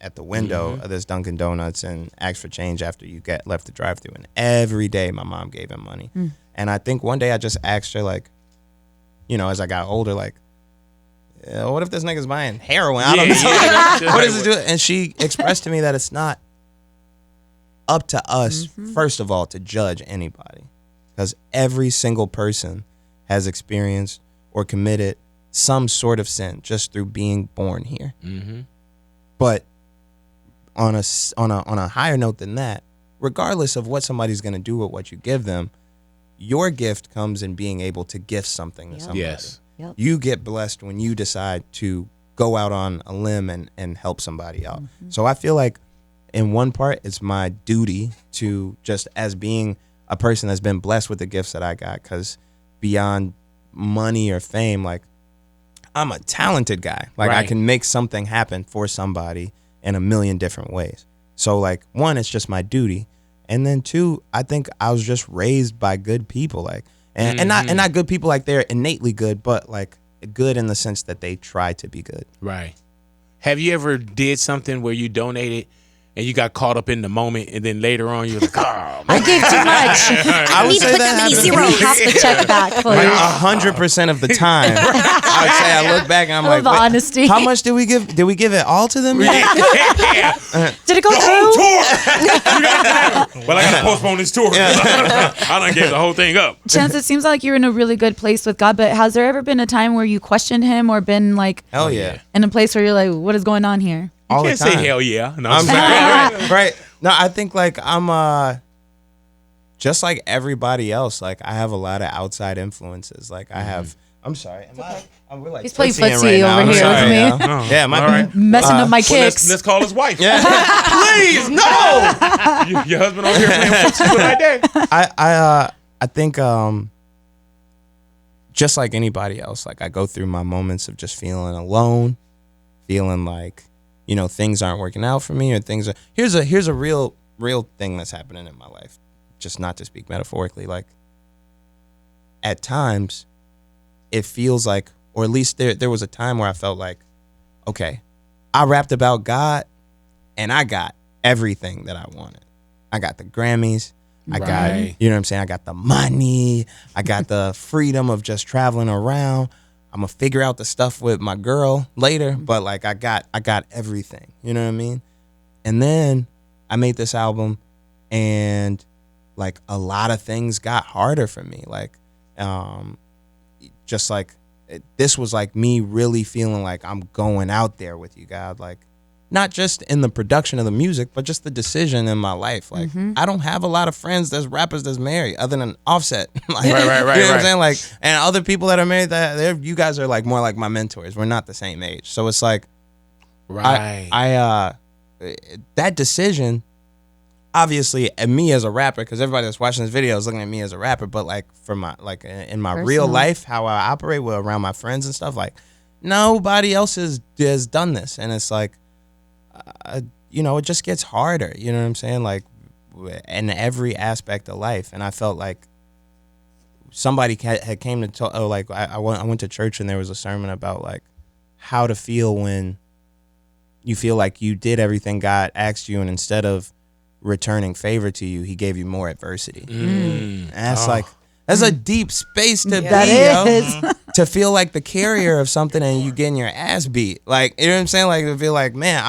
at the window of this Dunkin' Donuts and ask for change after you left the drive-thru, and every day my mom gave him money, and I think one day I just asked her, like, you know, as I got older, like, what if this nigga's buying heroin? I don't know. What is it doing? And she expressed to me that it's not up to us, first of all, to judge anybody. Because every single person has experienced or committed some sort of sin just through being born here. But on a higher note than that, regardless of what somebody's going to do with what you give them, your gift comes in being able to gift something to somebody. Yes. Yep. You get blessed when you decide to go out on a limb and help somebody out. So I feel like in one part, it's my duty to just as being a person that's been blessed with the gifts that I got, because beyond money or fame, like, I'm a talented guy. Like, I Right. can make something happen for somebody in a million different ways. So, like, one, it's just my duty. And then two, I think I was just raised by good people. Like, and not good people like they're innately good, but like good in the sense that they try to be good. Right. Have you ever did something where you donated and you got caught up in the moment, and then later on you were like, oh, I gave too much. I need to put them in Give me half the check back, please. Like 100% of the time, I would say I look back and I'm I like, love wait, honesty. how much did we give? Did we give it all to them? Did it go the whole through? tour. Well, I gotta postpone this tour. I done gave the whole thing up. Chance, it seems like you're in a really good place with God, but has there ever been a time where you questioned him or been like Hell yeah. in a place where you're like, what is going on here? All the Can't time. say hell yeah. No, I'm I'm sorry. Right. No, I think like I'm just like everybody else. Like, I have a lot of outside influences. Like, I have. I'm sorry. We're like He's playing footsie-ing footsie over I'm here sorry, with me. yeah. Oh, Yeah, my all right. Messing up my Well, kicks. let's call his wife. Please, no. Your husband over here playing footsie right there. I think just like anybody else, like, I go through my moments of just feeling alone, feeling like, you know, things aren't working out for me, or things are. Here's a real thing that's happening in my life. Just not to speak metaphorically, like, at times it feels like, or at least there was a time where I felt like, okay, I rapped about God and I got everything that I wanted. I got the Grammys. I got, Right. you know what I'm saying? I got the money. I got the freedom of just traveling around. I'm gonna figure out the stuff with my girl later, but like, I got everything. You know what I mean? And then I made this album, and like, a lot of things got harder for me. Like, just like, this was like me really feeling like I'm going out there with you, God. Like, not just in the production of the music, but just the decision in my life. Like, I don't have a lot of friends that's rappers that's married, other than Offset. Like, Right, you know what I'm right. saying? Like, and other people that are married, you guys are like more like my mentors. We're not the same age, so it's like, Right. I that decision, obviously, and me as a rapper, because everybody that's watching this video is looking at me as a rapper, but like, for my, like, in my real Personal. life, how I operate with around my friends and stuff, like, nobody else has done this, and it's like, you know, it just gets harder. You know what I'm saying? Like, in every aspect of life, and I felt like somebody had came to talk. Oh, like, I went to church, and there was a sermon about like how to feel when you feel like you did everything God asked you, and instead of returning favor to you, He gave you more adversity. And that's like, that's a deep space to be, That yo. is. To feel like the carrier of something and you getting your ass beat. Like, you know what I'm saying? Like, to feel like, man,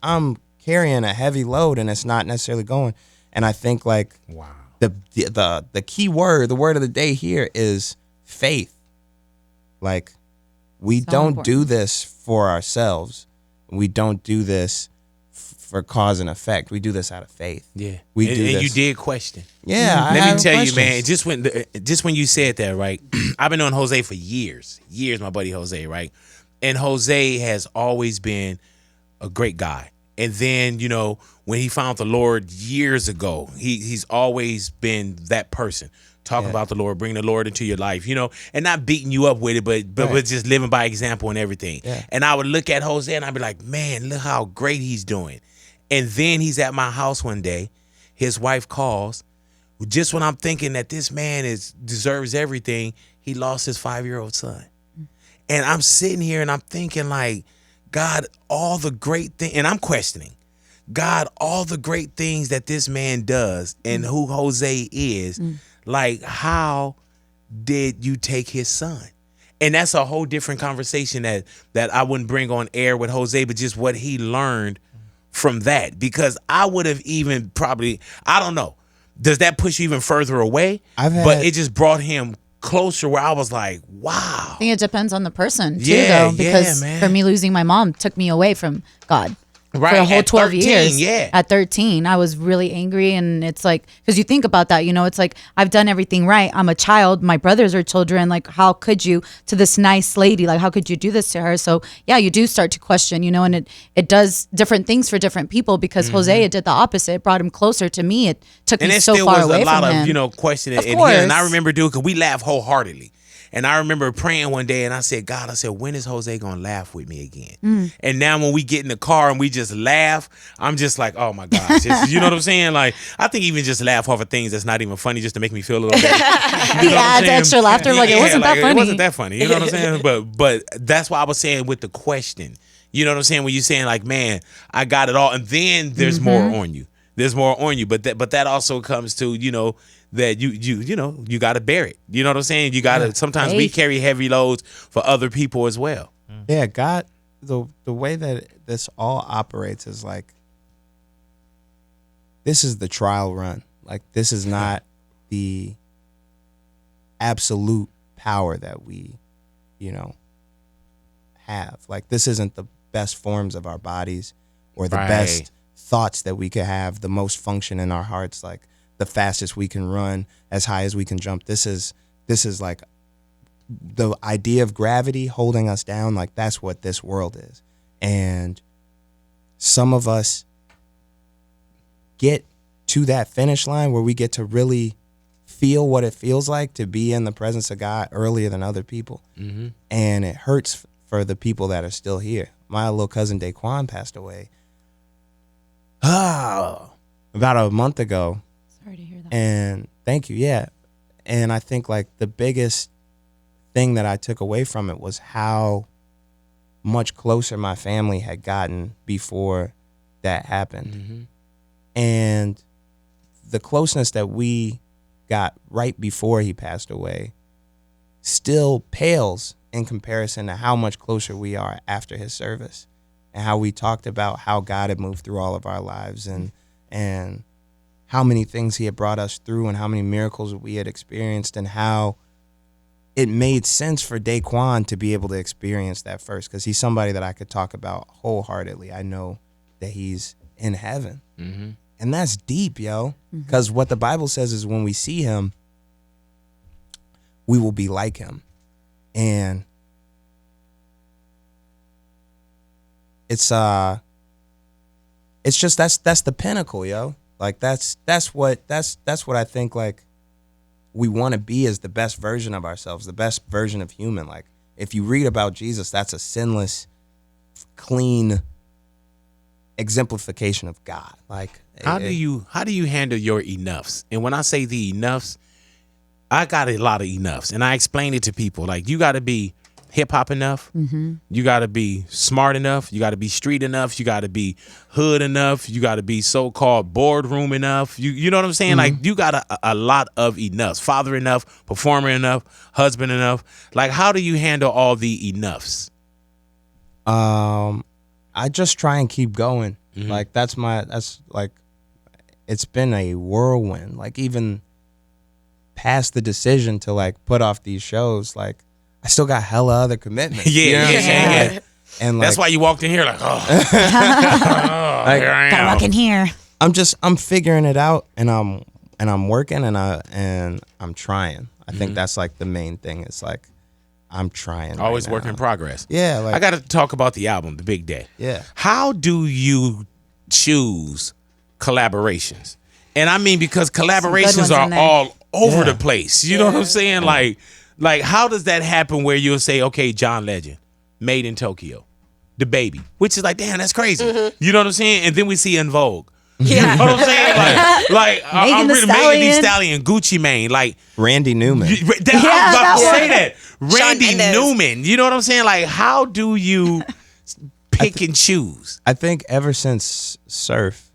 I'm carrying a heavy load and it's not necessarily going. And I think like, Wow. the key word, the word of the day here is faith. Like, we So don't important. do this for ourselves. We don't do this for cause and effect. We do this out of faith. Yeah, we and, do and this. you did question. Yeah, I Let have me tell questions. you, man. Just when you said that, right? I've been knowing Jose for years, my buddy Jose, right? And Jose has always been a great guy. And then, you know, when he found the Lord years ago, he's always been that person. Talk about the Lord, bring the Lord into your life, you know, and not beating you up with it, but just living by example and everything. Yeah. And I would look at Jose and I'd be like, man, look how great he's doing. And then he's at my house one day. His wife calls. Just when I'm thinking that this man deserves everything, he lost his 5-year-old son. And I'm sitting here and I'm thinking like, God, all the great things, and I'm questioning, God, all the great things that this man does and who Jose is, like, how did you take his son? And that's a whole different conversation that I wouldn't bring on air with Jose, but just what he learned from that. Because I would have even probably, I don't know, does that push you even further away? But it just brought him closer where I was like, wow. I think it depends on the person too, Yeah, though, because man. for me, losing my mom took me away from God. Right, For a whole at 12 13, years. yeah. At 13, I was really angry. And it's like, because you think about that, you know, it's like, I've done everything right. I'm a child. My brothers are children. Like, how could you, to this nice lady, like, how could you do this to her? So, yeah, you do start to question, you know, and it does different things for different people because Jose, it did the opposite. It brought him closer to me. It took And me it so still far was away a lot from of, him. you know, questioning Of in course. here. And I remember, dude, because we laugh wholeheartedly. And I remember praying one day and I said, God, I said, when is Jose going to laugh with me again? And now when we get in the car and we just laugh, I'm just like, oh my gosh. You know what I'm saying? Like, I think even just laugh off of things that's not even funny just to make me feel a little better. He adds extra laughter. Like, it wasn't that funny. It wasn't that funny. You know what I'm saying? But that's why I was saying with the question. You know what I'm saying? When you're saying like, man, I got it all. And then there's more on you. There's more on you. But that also comes to, you know, that you know, you got to bear it. You know what I'm saying? You got to, sometimes we carry heavy loads for other people as well. Yeah, God, the way that this all operates is like, this is the trial run. Like, this is not the absolute power that we, you know, have. Like, this isn't the best forms of our bodies or the best thoughts that we could have, the most function in our hearts, like the fastest we can run, as high as we can jump. This is like the idea of gravity holding us down. Like, that's what this world is. And some of us get to that finish line where we get to really feel what it feels like to be in the presence of God earlier than other people. And it hurts for the people that are still here. My little cousin Daquan passed away about a month ago. Sorry to hear that. And thank you. Yeah. And I think like the biggest thing that I took away from it was how much closer my family had gotten before that happened. And the closeness that we got right before he passed away still pales in comparison to how much closer we are after his service, and how we talked about how God had moved through all of our lives and how many things he had brought us through and how many miracles we had experienced, and how it made sense for Daquan to be able to experience that first, because he's somebody that I could talk about wholeheartedly. I know that he's in heaven. And that's deep, yo, because what the Bible says is when we see him, we will be like him. And it's just that's the pinnacle, yo. Like that's what I think like we want to be, as the best version of ourselves, the best version of human. Like, if you read about Jesus, that's a sinless, clean exemplification of God. Like, how do you handle your enoughs? And when I say the enoughs, I got a lot of enoughs, and I explain it to people. Like, you got to be hip hop enough. You got to be smart enough. You got to be street enough. You got to be hood enough. You got to be so-called boardroom enough. You know what I'm saying? Like, you got a lot of enoughs. Father enough, performer enough, husband enough. Like, how do you handle all the enoughs? I just try and keep going. Like, that's like, it's been a whirlwind. Like, even past the decision to like put off these shows, like, I still got hella other commitments. Yeah. And like, That's why you walked in here like, oh, like, here I Gotta am. walk in here. I'm figuring it out, and I'm working, and I'm trying. I think that's like the main thing. It's like I'm trying. Always right work now. in progress. Yeah, like I got to talk about the album, The Big Day. Yeah. How do you choose collaborations? And I mean, because collaborations ones are in there. all over Yeah. the place. You know what I'm saying? Like, how does that happen where you'll say, okay, John Legend, Made in Tokyo, The Baby, which is like, damn, that's crazy. You know what I'm saying? And then we see In Vogue. Yeah. You know what I'm saying? Like I'm Megan Thee really Megan Thee Stallion. Stallion, Gucci Mane, like Randy Newman. I was about to that say that. Randy Mendes. Newman. You know what I'm saying? Like, how do you pick and choose? I think ever since Surf,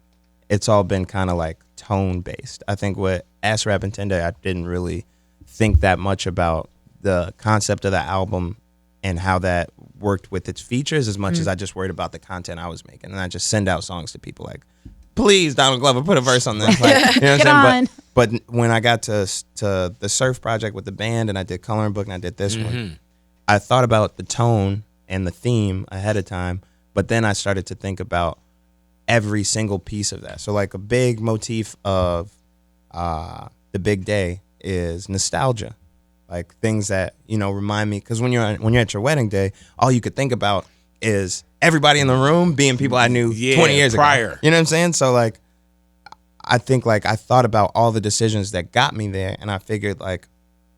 it's all been kind of like tone based. I think with Ass Rap and Tender, I didn't really think that much about the concept of the album and how that worked with its features as much as I just worried about the content I was making. And I just send out songs to people like, please, Donald Glover, put a verse on this. Like, you know what Get I'm on. saying? But when I got to the Surf project with the band and I did Coloring Book and I did this one, I thought about the tone and the theme ahead of time. But then I started to think about every single piece of that. So like a big motif of The Big Day is nostalgia. Like things that, you know, remind me, because when you're at your wedding day, all you could think about is everybody in the room being people I knew 20 years prior. ago. You know what I'm saying? So like, I think like I thought about all the decisions that got me there, and I figured like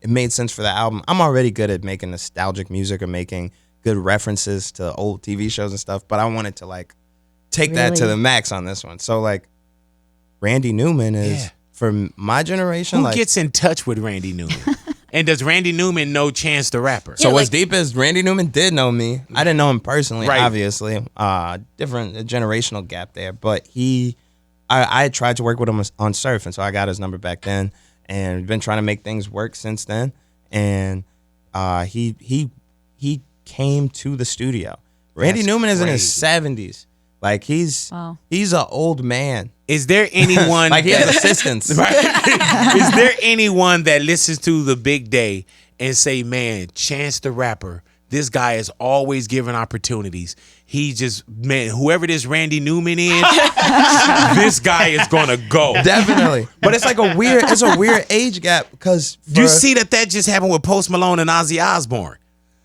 it made sense for the album. I'm already good at making nostalgic music or making good references to old TV shows and stuff, but I wanted to like take that to Really? the max on this one. So like, Randy Newman is for my generation. Who like, gets in touch with Randy Newman? And does Randy Newman know Chance the Rapper? so Yeah, what's like- deep is Randy Newman did know me. I didn't know him personally, Right. obviously. Different generational gap there, but I had tried to work with him on Surf, and so I got his number back then, and we've been trying to make things work since then. And he came to the studio. Randy That's Newman is in his crazy. 70s. Like he's Wow. an old man. Is there anyone Like he has that- assistants. Right? Is there anyone that listens to The Big Day and say, man, Chance the Rapper, this guy is always giving opportunities. He just, man, whoever this Randy Newman is, this guy is gonna go. Definitely. But it's like a weird age gap because You see that just happened with Post Malone and Ozzy Osbourne.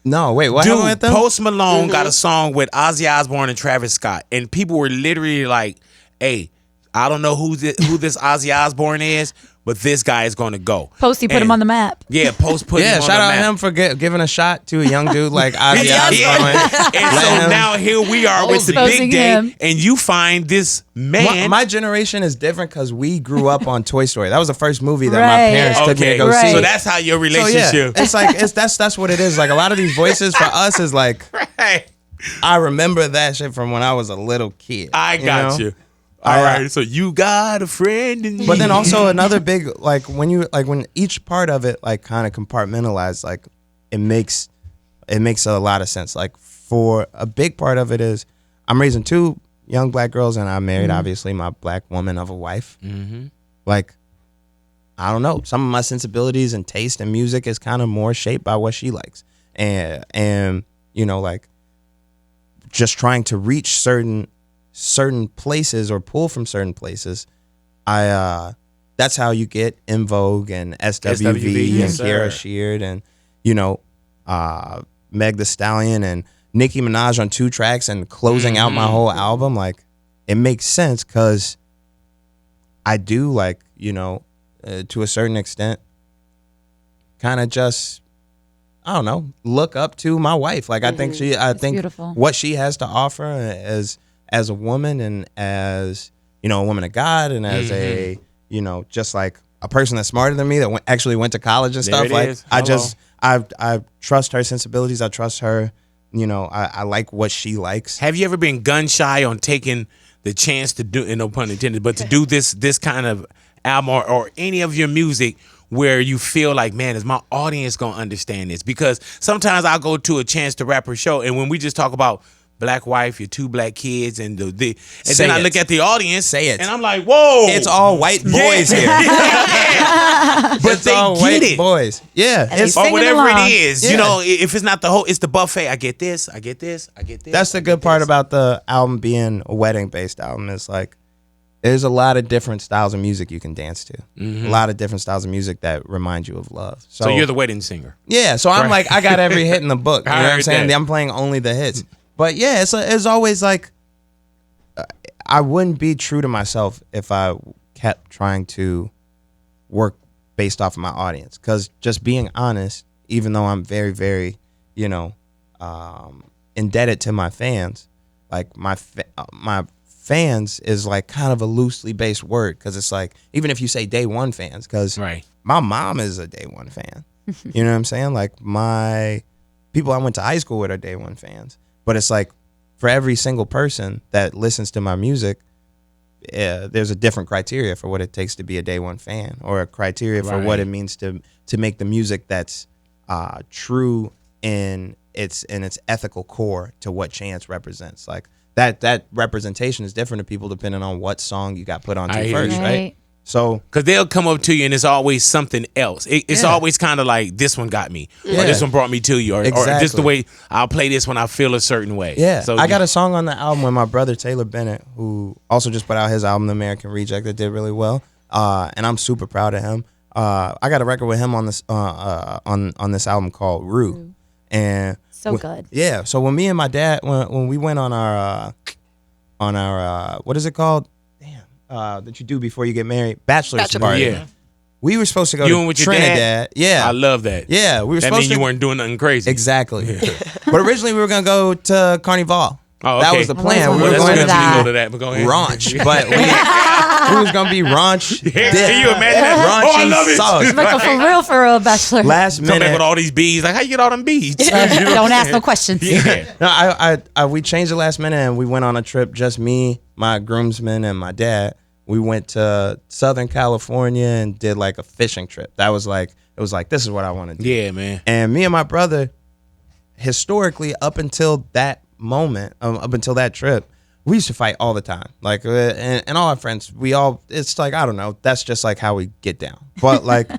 No, wait, what happened with Dude, them? Post Malone got a song with Ozzy Osbourne and Travis Scott, and people were literally like, "Hey, I don't know who this Ozzy Osbourne is, but this guy is going to go." Posty put him And- on the map. Yeah, Post put him Yeah, on shout the out map. him for giving a shot to a young dude like Ozzy Yeah. Osbourne. And so now here we are with The Exposing Big Day, him. and you find this man. My generation is different because we grew up on Toy Story. That was the first movie that my Right. parents took me to okay, go Right. see. so that's how your So, yeah, relationship. it's like that's what it is. Like a lot of these voices for us is like Right. I remember that shit from when I was a little kid. I got know? you. All right, so you got a friend in me. But then also another big when each part of it like kind of compartmentalized, like it makes a lot of sense. Like for a big part of it is I'm raising two young black girls and I'm married, obviously my black woman of a wife. Mm-hmm. Like I don't know, some of my sensibilities and taste in music is kind of more shaped by what she likes, and you know, like just trying to reach certain places or pull from certain places. That's how you get In Vogue and SWV yes, and Kiara sir. Sheard and, you know, Meg Thee Stallion and Nicki Minaj on 2 tracks and closing out my whole album. Like, it makes sense because I do, like, you know, to a certain extent, kind of just, I don't know, look up to my wife. Like, I think beautiful. what she has to offer as a woman and as, you know, a woman of God and as a, you know, just like a person that's smarter than me that actually went to college and There stuff. it Like, is. I trust her sensibilities. I trust her. You know, I like what she likes. Have you ever been gun shy on taking the chance to do, and no pun intended, but to do this kind of album or any of your music where you feel like, man, is my audience gonna understand this? Because sometimes I'll go to a Chance the Rapper show, and when we just talk about black wife, your 2 black kids, and and Say then I it. look at the audience, Say it. and I'm like, whoa, It's all white boys here. but It's they all get white it. boys. Yeah, And it's they Or singing whatever along. it is, Yeah. you know, if it's not the whole, it's the buffet. I get this, I get this, I get this. that's the good part about the album being a wedding based album. Is like there's a lot of different styles of music you can dance to. A lot of different styles of music that remind you of love. So you're the wedding singer. Yeah, so I'm like, I got every hit in the book. You I know what I'm heard saying? that. I'm playing only the hits. But yeah, it's always like, I wouldn't be true to myself if I kept trying to work based off of my audience. Because just being honest, even though I'm very, very, you know, indebted to my fans, like my fans is like kind of a loosely based word. Because it's like, even if you say day one fans, because Right. my mom is a day one fan. You know what I'm saying? Like my people I went to high school with are day one fans. But it's like for every single person that listens to my music, there's a different criteria for what it takes to be a day one fan, or a criteria for what Right. it means to make the music that's true in its ethical core to what Chance represents. Like that representation is different to people depending on what song you got put onto I hear first, you. right? So Because they'll come up to you and it's always something else. It's Yeah. always kind of like, this one got me. Or Yeah. this one brought me to you. Or this the Exactly. way I'll play this when I feel a certain way. yeah, So I got a song on the album with my brother Taylor Bennett, who also just put out his album The American Reject that did really well, and I'm super proud of him. I got a record with him on this on this album called Rue, and So good. yeah. So when me and my dad when we went on our what is it called? Damn, that you do before you get married, bachelor's Bachelor party. Yeah. We were supposed to go You to went with your Trinidad. dad? Yeah, I love that. yeah. We were That supposed means to you weren't doing nothing crazy. exactly. But originally we were gonna go to Carnival. Oh, That okay. was the I always plan. We wanted were to Well, go going that's to good to you that. go to that, but go ahead. Raunch, but we was gonna be raunch. Yeah, dip, can you imagine that? Raunchy Oh, I love it. sauce. Like a for real bachelor. Last Come back minute. with all these beads. Like, how you get all them beads? You know what I'm Don't ask saying? no questions. Yeah. No, I we changed the last minute and we went on a trip. Just me, my groomsmen, and my dad. We went to Southern California and did like a fishing trip. That was like this is what I want to do. Yeah, man. And me and my brother, historically, up until that moment, up until that trip, we used to fight all the time. Like, and all our friends, it's like, I don't know, that's just like how we get down. But like,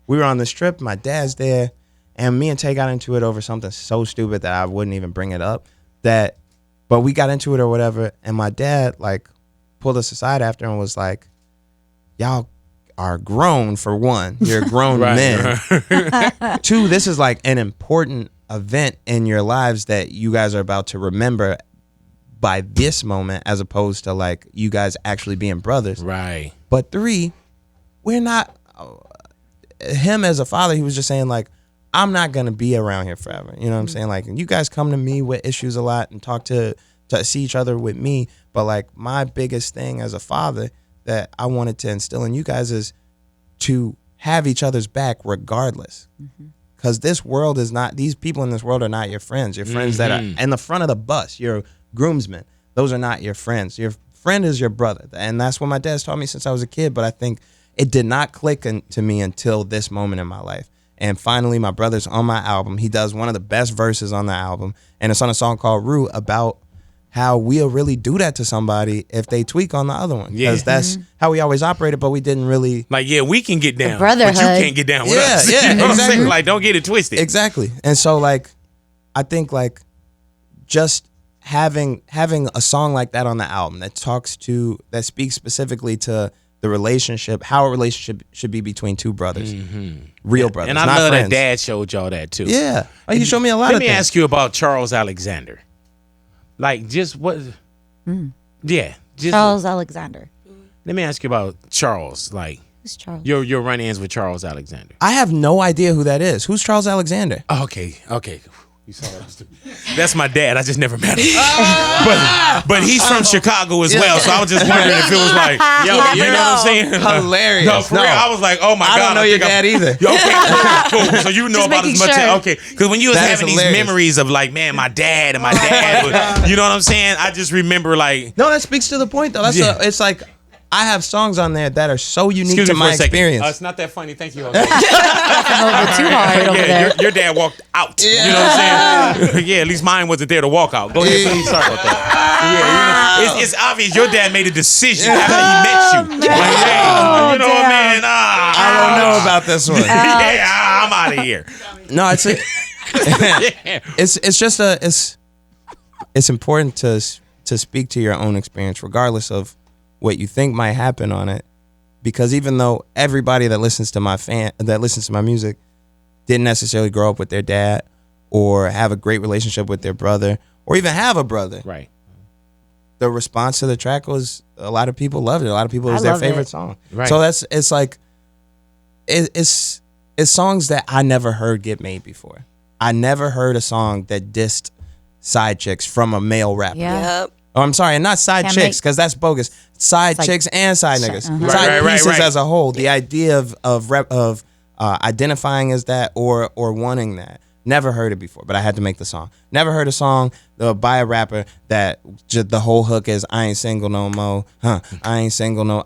we were on this trip, my dad's there, and me and Tay got into it over something so stupid that I wouldn't even bring it up. But we got into it or whatever, and my dad like pulled us aside after and was like, y'all are grown, for one. You're grown men. Two, this is like an important event in your lives that you guys are about to remember by this moment, as opposed to like you guys actually being brothers. Right. But three, we're not him as a father. He was just saying like, I'm not gonna be around here forever. You know what I'm saying? Like, you guys come to me with issues a lot and talk to see each other with me. But like, my biggest thing as a father that I wanted to instill in you guys is to have each other's back regardless. Because this world is not, these people in this world are not your friends. Your friends that are in the front of the bus, your groomsmen, those are not your friends. Your friend is your brother. And that's what my dad's taught me since I was a kid. But I think it did not click to me until this moment in my life. And finally, my brother's on my album. He does one of the best verses on the album. And it's on a song called Rue, about how we'll really do that to somebody if they tweak on the other one. Yeah. Because that's how we always operated, but we didn't really. Like, yeah, we can get down, brotherhood. but you can't get down with Yeah, us. yeah, You know what I'm saying? exactly. Like, don't get it twisted. Exactly. And so like, I think like just having a song like that on the album that speaks specifically to the relationship, how a relationship should be between two brothers, real brothers, And I not love friends. that Dad showed y'all that too. Yeah. Oh, you showed me a lot Let of me things. ask you about Charles Alexander. Like, just what? Yeah, just Charles Alexander. let me ask you about Charles. Like, Who's Charles? your run-ins with Charles Alexander. I have no idea who that is. Who's Charles Alexander? Oh, okay. You saw that. That's my dad. I just never met him. But he's from Chicago as well. So I was just wondering if it was like, yo, you know what I'm saying? Hilarious. No, for real. I was like, oh my I God. don't know your think dad either. Yo, okay, cool. So you know Just about as making much. sure. Okay. Because when you was That is having these hilarious. memories of like, man, my dad was, you know what I'm saying? I just remember like, No, that speaks to the point though. Yeah. It's like, I have songs on there that are so unique Excuse to me for my a second. experience. It's not that funny. Thank you, Jose. Too hard over there. Your dad walked out. You know what I'm saying? Yeah, at least mine wasn't there to walk out. Go ahead, please. Sorry about that. Yeah, you know, it's obvious your dad made a decision after he met you. Like, hey, you know what, man? I don't know about this one. Yeah, I'm out of here. No, it's important to speak to your own experience, regardless of what you think might happen on it, because even though everybody that listens to my music didn't necessarily grow up with their dad or have a great relationship with their brother or even have a brother, Right. the response to the track was a lot of people loved it. A lot of people it was their favorite song. Right. So it's songs that I never heard get made before. I never heard a song that dissed side chicks from a male rapper. Yeah. Yep. Oh, I'm sorry, and not side Can't chicks, make- because that's bogus. Side like chicks and side niggas, uh-huh. side Right, pieces right. as a whole. The idea of identifying as that or wanting that. Never heard it before, but I had to make the song. Never heard a song by a rapper that just the whole hook is "I ain't single no more." I ain't single no.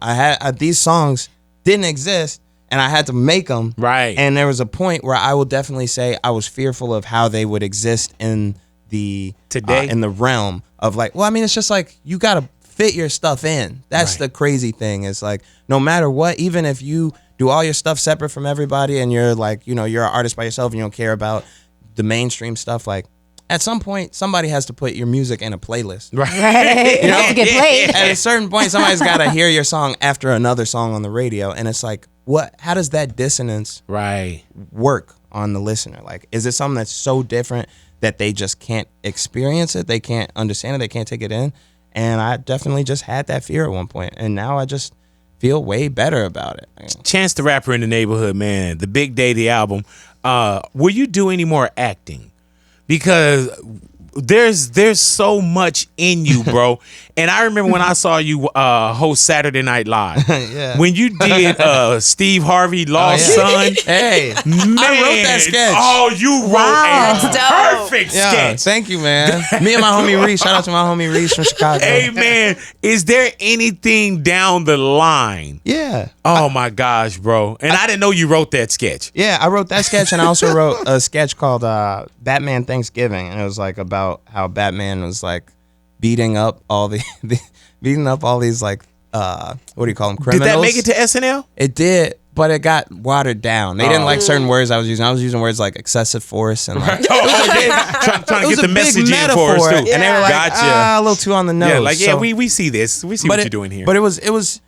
These songs didn't exist, and I had to make them. Right. And there was a point where I will definitely say I was fearful of how they would exist in the Today? in the realm of like. Well, I mean, it's just like you gotta fit your stuff in. That's Right. the crazy thing. It's like no matter what, even if you do all your stuff separate from everybody, and you're like, you're an artist by yourself, and you don't care about the mainstream stuff. Like at some point, somebody has to put your music in a playlist. Right. Right. You have to get played. At a certain point, somebody's got to hear your song after another song on the radio, and it's like, what? How does that dissonance Right. work on the listener? Like, is it something that's so different that they just can't experience it? They can't understand it. They can't take it in. And I definitely just had that fear at one point, and now I just feel way better about it. Chance the Rapper in the Neighborhood, man. The Big Day, the album. Will you do any more acting? Because there's so much in you, bro. And I remember when I saw you host Saturday Night Live. Yeah. When you did Steve Harvey Lost Son. Hey, Man, I wrote that sketch. Oh, you wrote Wow. a That's dope. perfect Yeah, sketch. thank you, man. Me and my homie Reese. Shout out to my homie Reese from Chicago. Hey, man, is there anything down the line? Yeah. Oh, my gosh, bro. And I didn't know you wrote that sketch. Yeah, I wrote that sketch, and I also wrote a sketch called Batman Thanksgiving, and it was like about how Batman was like beating up all these like what do you call them, criminals. Did that make it to SNL? It did, but it got watered down. They didn't like certain words I was using. I was using words like excessive force and like Trying it to was get the a big message in metaphor, for us too. and they were like, Gotcha. a little too on the nose. Yeah, like So- we see this. We see what you're doing here. But it was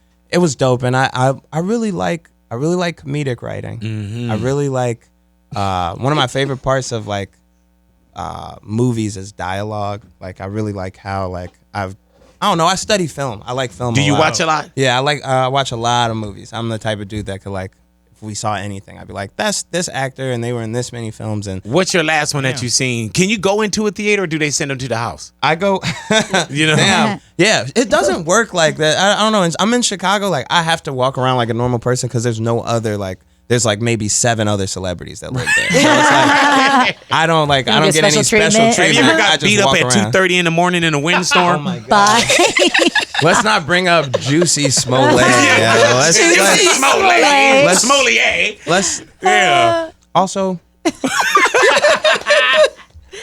dope, and I really like comedic writing. Mm-hmm. I really like one of my favorite parts of like movies is dialogue. Like I really like how like I don't know. I study film. I like film. Do you watch a lot? Yeah, I watch a lot of movies. I'm the type of dude that could like, if we saw anything, I'd be like, that's this actor, and they were in this many films. And What's your last one that you seen? Can you go into a theater, or do they send them to the house? I go, You know? damn, yeah. It doesn't work like that. I don't know. I'm in Chicago. Like I have to walk around like a normal person because there's no other like. There's like maybe 7 other celebrities that live there. So it's like I don't get any special special treatment? treatment. Have you ever I got just beat up walk at around. 2:30 in the morning in a windstorm? Oh my god. Bye. Let's not bring up Juicy Smollett. Yeah. Let's Smollett. let's Yeah.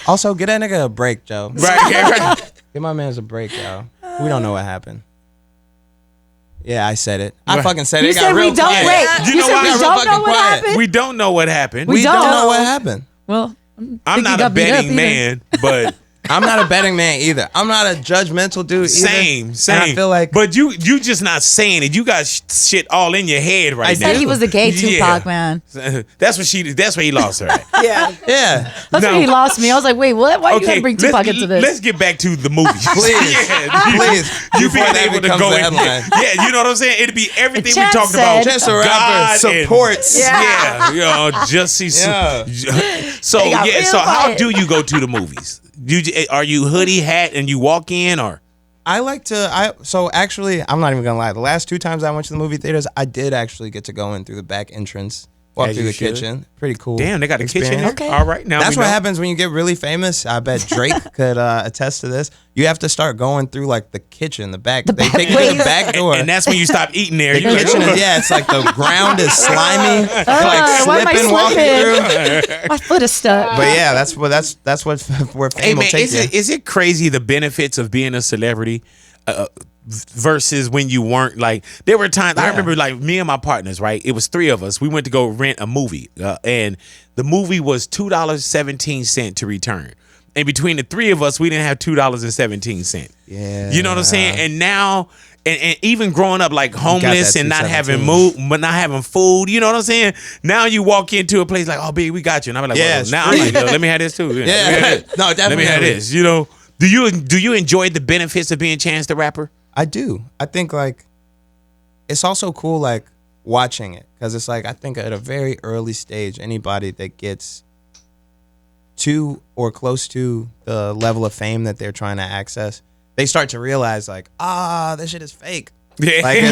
also get that nigga a break, Joe. Right. Yeah, right. Give my man a break, yo. We don't know what happened. Yeah, I said it. I fucking said it. You It got said real we don't quiet. wait. You You know said why? we Got real don't fucking know what quiet. happened. We don't know what happened. We don't don't. know what happened. Well, I'm not a betting man, but I'm not a betting man either. I'm not a judgmental dude either. same. And I feel like but you just not saying it. You got shit all in your head right I now. said he was a gay Tupac, man. That's where he lost her at. Yeah. yeah. That's No. where he lost me. I was like, wait, what? Why you gotta bring Tupac into this? Let's get back to the movies. Please. Please. You Before being that able to becomes go the in. headline. Yeah, you know what I'm saying? It'd be everything we Chance talked said- about. Chance the Rapper God and- supports. Yeah, you know, just see. Yeah. So They got real so how quiet. do you go to the movies? Are you hoodie hat and you walk in, or I like to. So actually, I'm not even gonna lie. The last 2 times I went to the movie theaters, I did actually get to go in through the back entrance Walk As through you the should. kitchen. Pretty cool. Damn, they got a kitchen. experience. Okay. All right, now That's we what know. happens when you get really famous. I bet Drake could attest to this. You have to start going through like the kitchen, the back. They back take you to the ways. back door. And that's when you stop eating there. the You like, kitchen is, yeah, it's like the ground is slimy. You're like why am I slipping, walking slipping? through. My foot is stuck. But yeah, that's what where fame hey will man, take you. is it crazy the benefits of being a celebrity versus when you weren't? Like there were times I remember like me and my partners, right? It was 3 of us. We went to go rent a movie, and the movie was $2.17 to return. And between the 3 of us, we didn't have $2.17. Yeah. You know what I'm saying? And now, and even growing up like homeless that and not having $2.17. but not having food, you know what I'm saying? Now you walk into a place like, oh, babe, we got you. And I'm like, Yeah, well, it's now I'm free. like, yo, let me have this too. Yeah. Let me have this. No, Let me have definitely. this. You know, do you enjoy the benefits of being Chance the Rapper? I do. I think like it's also cool like watching it because it's like I think at a very early stage, anybody that gets to or close to the level of fame that they're trying to access, they start to realize like, this shit is fake. Yeah. Like it's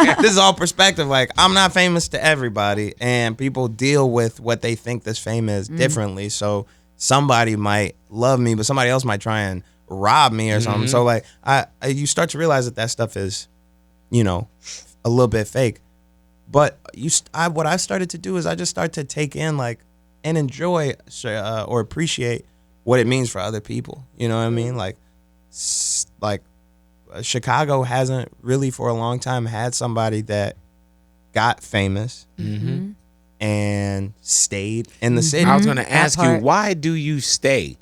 like this is all perspective. Like I'm not famous to everybody, and people deal with what they think this fame is differently. So somebody might love me, but somebody else might try and rob me or something. So like you start to realize that stuff is, you know, a little bit fake. But what I started to do is I just start to take in like and enjoy or appreciate what it means for other people. You know what I mean? Like Chicago hasn't really for a long time had somebody that got famous and stayed in the city. I was going to ask you, part. why do you stay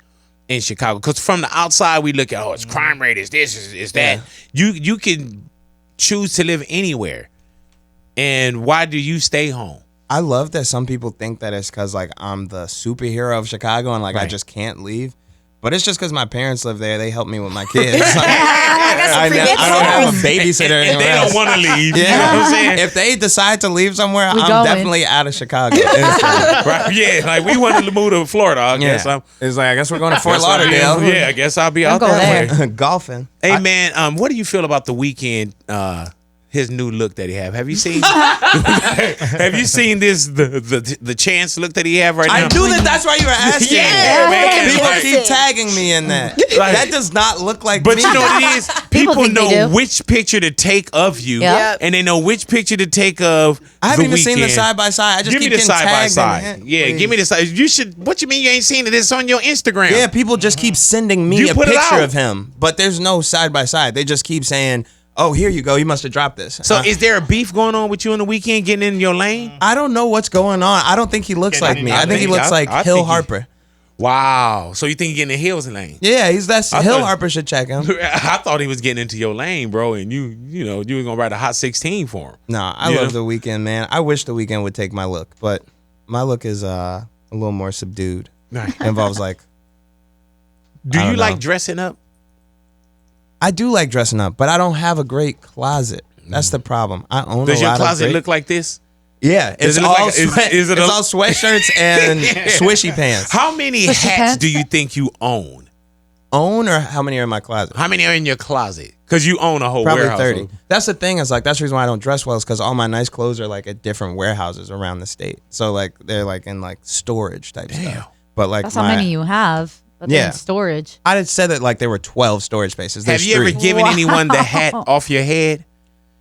in Chicago? Because from the outside, we look at, it's crime rate, it's this, it's that. You can choose to live anywhere. And why do you stay home? I love that some people think that it's because like I'm the superhero of Chicago and like I just can't leave. But it's just because my parents live there. They help me with my kids. I don't have a babysitter And anywhere they else. don't want to leave. Yeah. You know what I'm saying? If they decide to leave somewhere, I'm going. definitely out of Chicago. Right, yeah, like we wanted to move to Florida. I guess It's like I guess we're going to Fort Guess I'll be- Lauderdale. Yeah, I guess I'll be out go that there. way. Golfing. Hey man, what do you feel about the Weeknd? His new look that he have you seen? Have you seen this the Chance look that he have right now? I knew that's why you were asking. Yeah, man. People Like- keep tagging me in that. Like- That does not look like But me. you know what it is? People People think they know do. which picture to take of you, Yeah. and they know which picture to take of. I haven't the even seen the Weeknd. side by side. I just Give me keep the getting side by tagged in side. it. Yeah, give me the side. You should. What you mean you ain't seen it? It's on your Instagram. Yeah, people just keep sending me You a put it picture out. of him, but there's no side by side. They just keep saying, "Oh, here you go. You must have dropped this." So is there a beef going on with you on the Weeknd getting in your lane? I don't know what's going on. I don't think he looks like me. I think he looks like I Hill think he- Harper. Wow. So you think he getting in Hill's lane? Yeah, that's I Hill thought- Harper should check him. I thought he was getting into your lane, bro, and you were gonna write a hot 16 for him. No, I Yeah. love the Weeknd, man. I wish the Weeknd would take my look, but my look is a little more subdued. Right. It involves like Do I you don't like know. dressing up? I do like dressing up, but I don't have a great closet. That's the problem. I own Does a your lot closet of great, look like this? Yeah, Does it's it look all like- is it it's a- all sweatshirts and swishy pants. How many Swishy hats pants? do you think you own? Own or how many are in my closet? How many are in your closet? Because you own a whole Probably warehouse. 30. That's the thing. Is like that's the reason why I don't dress well. Is because all my nice clothes are like at different warehouses around the state. So like they're like in like storage type Damn. stuff. But like That's how many you have. But they're Yeah. in storage. I had said that like there were 12 storage spaces. Have There's you ever 3. given anyone the hat off your head?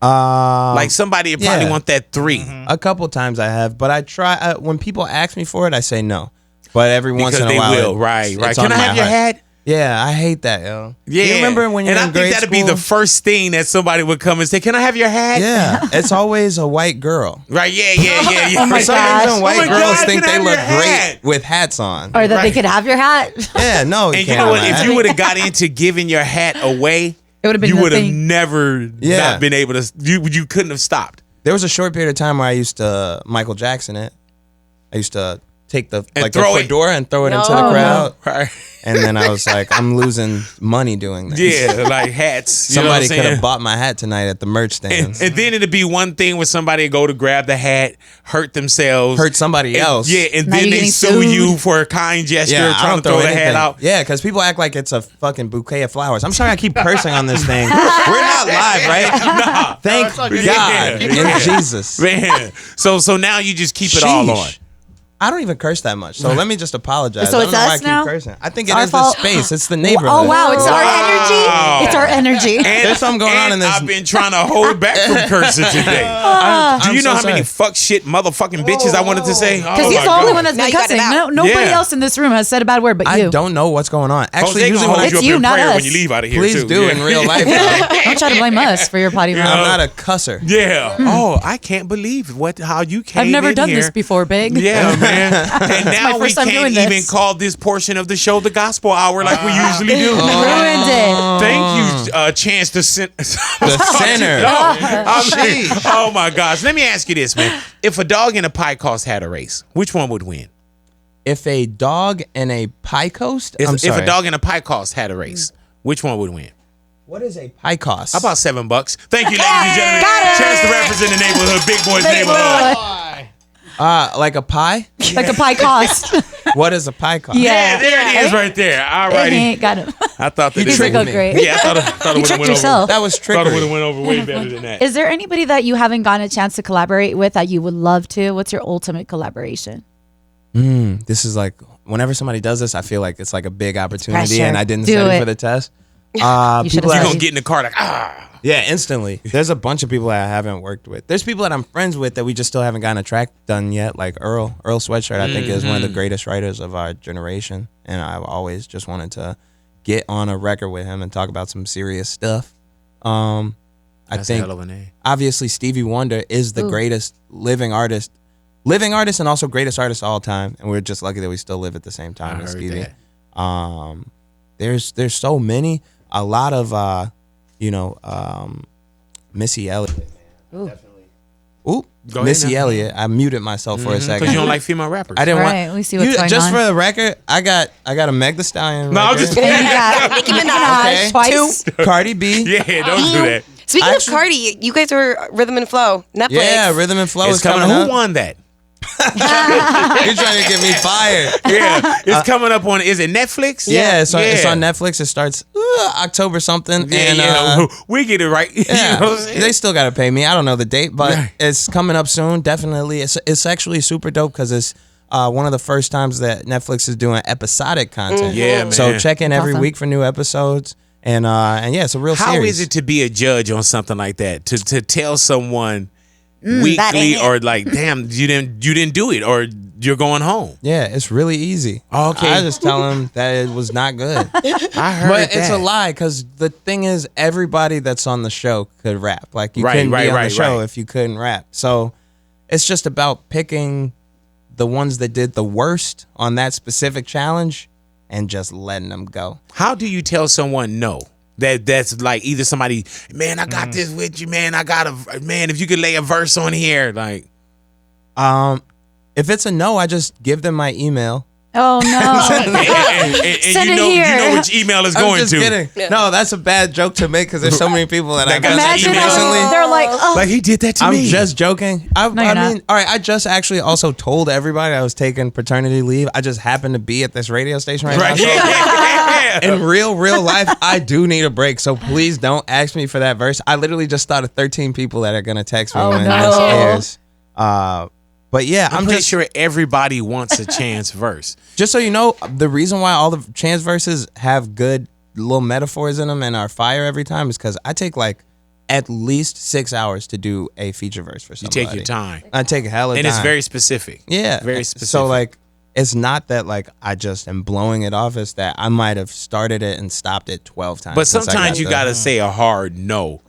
Like somebody would probably yeah. want that 3. A couple times I have, but I try when people ask me for it, I say no. But every once Because in a they while, will. Right, right. it's Can on I my have your heart. hat? Yeah, I hate that, yo. Yeah. You remember when you're and in I grade think that'd school? be the first thing that somebody would come and say, "Can I have your hat?" Yeah, it's always a white girl. Right. Yeah. Oh my For some gosh. reason, white Oh my girls God, think can I they have look your hat? great with hats on. Or that Right. they could have your hat. Yeah, no, And you can't know have what? my If hat. you would have got into giving your hat away, It would have been you the would have thing. never Yeah. not been able to. You couldn't have stopped. There was a short period of time where I used to Michael Jackson it. I used to take the And like throw the it. fedora and throw it into No. the crowd. Right. And then I was like, I'm losing money doing that. Yeah, like hats. You know what Somebody I'm could saying? have bought my hat tonight at the merch stands. And then it'd be one thing when somebody go to grab the hat, hurt themselves, Hurt somebody else. Yeah, and Now then you're they getting sue sued. you for a kind gesture, Yeah, I trying don't to throw the hat anything. out. Yeah, because people act like it's a fucking bouquet of flowers. I'm sorry I keep cursing on this thing. We're not live, right? Thank God Yeah, yeah. in Jesus. Man, so now you just keep it all Sheesh. on. I don't even curse that much, so let me just apologize. So I it's don't know why us I now? keep cursing. I think it Our is fault? the space. It's the neighborhood. Oh wow, it's Wow. our energy. It's our energy. And, There's something going on in this. I've been trying to hold back from cursing today. Do you know how many fuck shit motherfucking bitches I wanted to say? Because Oh he's my the only God. one that's Now been you got it cussing. out. Nobody Yeah. else in this room has said a bad word but you. I don't know what's going on. Actually, Jose usually gonna when hold I you up you, in not prayer us. when you leave out of here please too. do Yeah. in real life. though. Don't try to blame us for your potty Yeah. mouth. I'm not a cusser. Yeah. Oh, I can't believe how you came. I've never in done here. this before, Big. Yeah, man. And now my we first time can't doing even this. call this portion of the show the gospel hour like we usually do. Ruined it. Thank you, Chance the Sin. The sinner. Oh my gosh. Let me ask you this, man. If a dog and a pie cost had a race, which one would win? If a dog and a pie coast, If, I'm if sorry. a dog and a pie cost had a race, which one would win? What is a pie cost? How about $7? Thank you, ladies and gentlemen. Chance the Rappers in the neighborhood, Big Boy's neighborhood. Like a pie? Like a pie cost. What is a pie cost? Yeah. Yeah, there it is right there. All righty. Got him. I thought that He's it like, would- oh, great. Yeah, I thought it You would have tricked went yourself. That was Thought it would have trickery. went over way better than that. Is there anybody that you haven't gotten a chance to collaborate with that you would love to? What's your ultimate collaboration? This is like, whenever somebody does this, I feel like it's like a big opportunity Pressure. and I didn't Do study it. for the test. You People should've are- You're studied. going to get in the car like, Yeah, instantly. There's a bunch of people that I haven't worked with. There's people that I'm friends with that we just still haven't gotten a track done yet. Like Earl Sweatshirt, I think is one of the greatest writers of our generation. And I've always just wanted to get on a record with him and talk about some serious stuff. I That's a think hell of a name. obviously Stevie Wonder is the Ooh. greatest living artist and also greatest artist of all time. And we're just lucky that we still live at the same time I as heard Stevie. that. There's so many. A lot of Missy Elliott. Ooh. Ooh, Go ahead Missy now. Elliott. I muted myself for a second. Because you don't like female rappers. I didn't Right, want. we see what's going just on. for the record, I got a Meg Thee Stallion. No, I'm record. just And you got Nicki Minaj. Okay. twice. Cardi B. Yeah, don't do that. Speaking Actually- of Cardi, you guys were Rhythm and Flow, Netflix. Yeah, Rhythm and Flow It's is coming coming. Who up. won that? You're trying to get me fired. Yeah, it's coming up on. Is it Netflix? Yeah, it's on Netflix. It starts October something. Yeah, and yeah. We get it right. You yeah, know what I'm saying? they still got to pay me. I don't know the date, but Right. it's coming up soon. Definitely, it's actually super dope because it's one of the first times that Netflix is doing episodic content. Yeah, man. So check in every awesome. week for new episodes, and yeah, it's a real How series. is it to be a judge on something like that? To tell someone that weekly ain't it. or like, damn, you didn't do it, or you're going home. Yeah, it's really easy. Okay. I just tell them that it was not good. I heard But that. it's a lie because the thing is, everybody that's on the show could rap. Like you Right, couldn't right, be on right, the show right. if you couldn't rap. So it's just about picking the ones that did the worst on that specific challenge and just letting them go. How do you tell someone no? That's like either somebody, man, I got this with you, man. I got man. If you could lay a verse on here, like, If it's a no, I just give them my email. Oh no. and Send you it know you here. know which email it's I'm going just to. kidding. Yeah. No, that's a bad joke to make because there's so many people that I've got done that Imagine to email. recently. they're like, oh, Like he did that to I'm me. just joking. I No, you're mean, not. all right. I just actually also told everybody I was taking paternity leave. I just happened to be at this radio station right, right. now. So Yeah. in real life, I do need a break. So please don't ask me for that verse. I literally just thought of 13 people that are gonna text me Oh, when no. this airs. But yeah, I'm I'm pretty just sure everybody wants a chance verse. just so you know, the reason why all the chance verses have good little metaphors in them and are fire every time is because I take like at least 6 hours to do a feature verse for You somebody. take your time, I take a hell of and time. it's very specific. Yeah. very specific. So like it's not that like I just am blowing it off, it's that I might have started it and stopped it 12 times. but since I sometimes got you the- gotta say a hard no,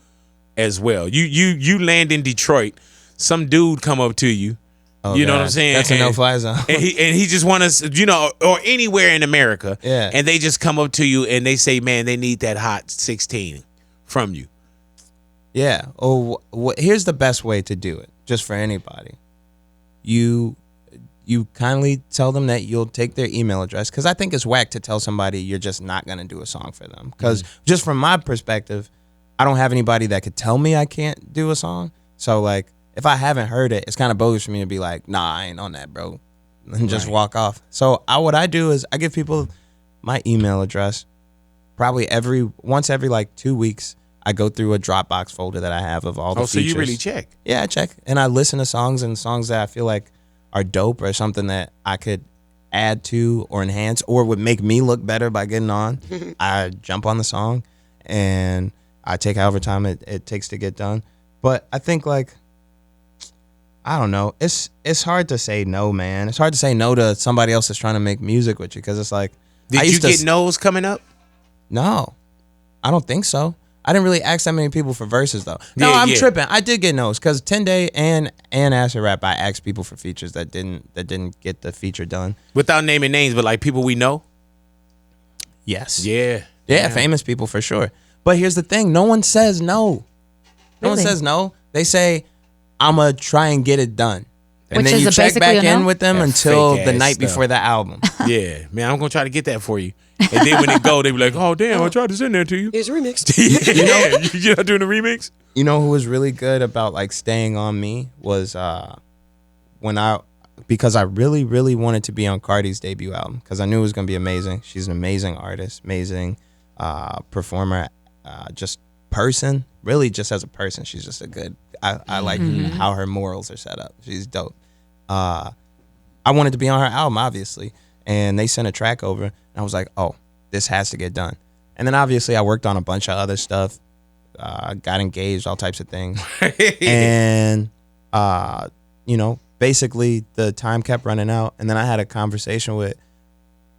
as well. You land in Detroit, some dude come up to you. Oh, You know what God. I'm saying? That's a And- no-fly zone. and he just want us, or anywhere in America. Yeah. And they just come up to you and they say, man, they need that hot 16 from you. Yeah. Oh, here's the best way to do it, just for anybody. You you kindly tell them that you'll take their email address, because I think it's whack to tell somebody you're just not going to do a song for them. Because just from my perspective, I don't have anybody that could tell me I can't do a song. So like, if I haven't heard it, it's kind of bogus for me to be like, nah, I ain't on that, bro, and just walk off. So what I do is I give people my email address. Probably once every like 2 weeks, I go through a Dropbox folder that I have of all the features. So you really check? Yeah, I check. And I listen to songs that I feel like are dope or something that I could add to or enhance or would make me look better by getting on. I jump on the song and I take however time it takes to get done. But I think like, I don't know. It's hard to say no, man. It's hard to say no to somebody else that's trying to make music with you, because it's like, Did you get no's coming up? No, I don't think so. I didn't really ask that many people for verses though. No, Yeah, I'm yeah. tripping. I did get no's because 10 Day and Acid Rap, I asked people for features that didn't get the feature done. Without naming names, but like people we know? Yes. Yeah. Yeah, famous people for sure. But here's the thing: no one says no. No one Really? says no. They say, "I'm gonna try and get it done," and Which then is you check basically back a no? in with them That until fake the ass night stuff. before the album. Yeah. Man, I'm going to try to get that for you. And then when it go, they be like, oh, damn, I tried to send that to you. Here's a remix. Yeah. You're not doing the remix? You know who was really good about like staying on me was because I really, really wanted to be on Cardi's debut album, because I knew it was gonna be amazing. She's an amazing artist, amazing performer, just person. Really, just as a person, she's just a good. I like how her morals are set up. She's dope. I wanted to be on her album, obviously, and they sent a track over, and I was like, oh, this has to get done. And then obviously I worked on a bunch of other stuff. Got engaged, all types of things. And, basically the time kept running out. And then I had a conversation with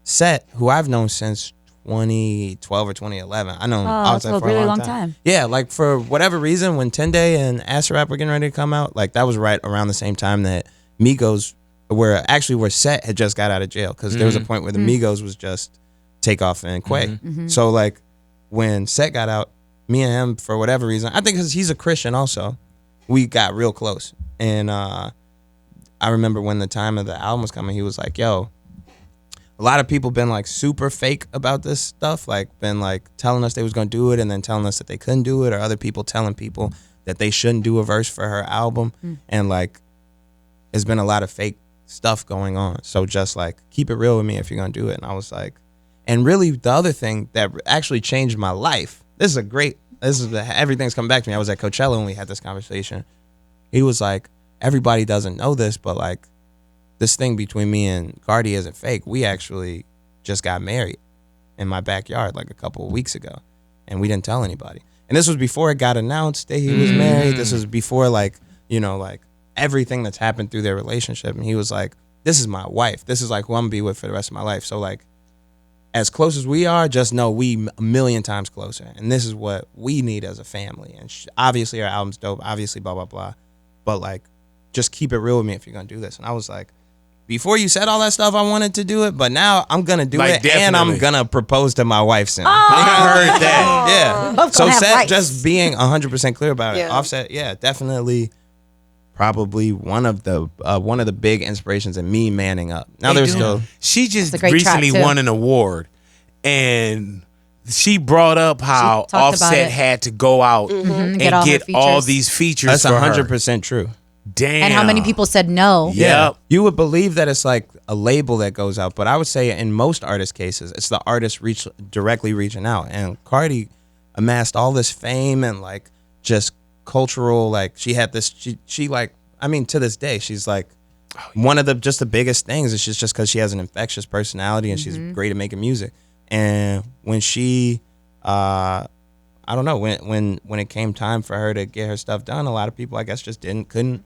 Set, who I've known since 2012 or 2011. I know him that's outside a for really a long long time. Yeah, like for whatever reason, when 10 Day and Acid Rap were getting ready to come out, like that was right around the same time that Migos, where Set had just got out of jail. Because there was a point where the Migos was just Takeoff and Quay. So like when Set got out, me and him, for whatever reason, I think because he's a Christian also, we got real close. And I remember when the time of the album was coming, he was like, yo, a lot of people been like super fake about this stuff, like been like telling us they was gonna do it and then telling us that they couldn't do it, or other people telling people that they shouldn't do a verse for her album. And like there's been a lot of fake stuff going on. So just like keep it real with me if you're gonna do it. And I was like, and really the other thing that actually changed my life, everything's coming back to me. I was at Coachella when we had this conversation. He was like, everybody doesn't know this, but like this thing between me and Cardi isn't fake. We actually just got married in my backyard like a couple of weeks ago, and we didn't tell anybody. And this was before it got announced that he was married. This was before like everything that's happened through their relationship. And he was like, this is my wife. This is like who I'm gonna be with for the rest of my life. So like, as close as we are, just know we a million times closer. And this is what we need as a family. And obviously our album's dope. Obviously blah, blah, blah. But like, just keep it real with me if you're going to do this. And I was like, before you said all that stuff, I wanted to do it. But now I'm going to do Like, it. And I'm definitely. going to propose to my wife soon. I heard that. Yeah. Both So gonna have Seth, rights. just being 100% clear about it. Yeah. Offset, yeah, definitely probably one of the big inspirations in me manning up. Now Hey, there's dude, still... She just That's a great track, recently too. won an award, and she brought up how talked about Offset it. had to go out and Get all her get all features. these features That's for her. 100% true. Damn. And how many people said no? Yep. You would believe that it's like a label that goes out, but I would say in most artist cases, it's the artist directly reaching out. And Cardi amassed all this fame and like just cultural, like she had this, she like, I mean, to this day, she's like one of the biggest things. It's just because she has an infectious personality and she's great at making music. And when she, I don't know, when it came time for her to get her stuff done, a lot of people, I guess, just couldn't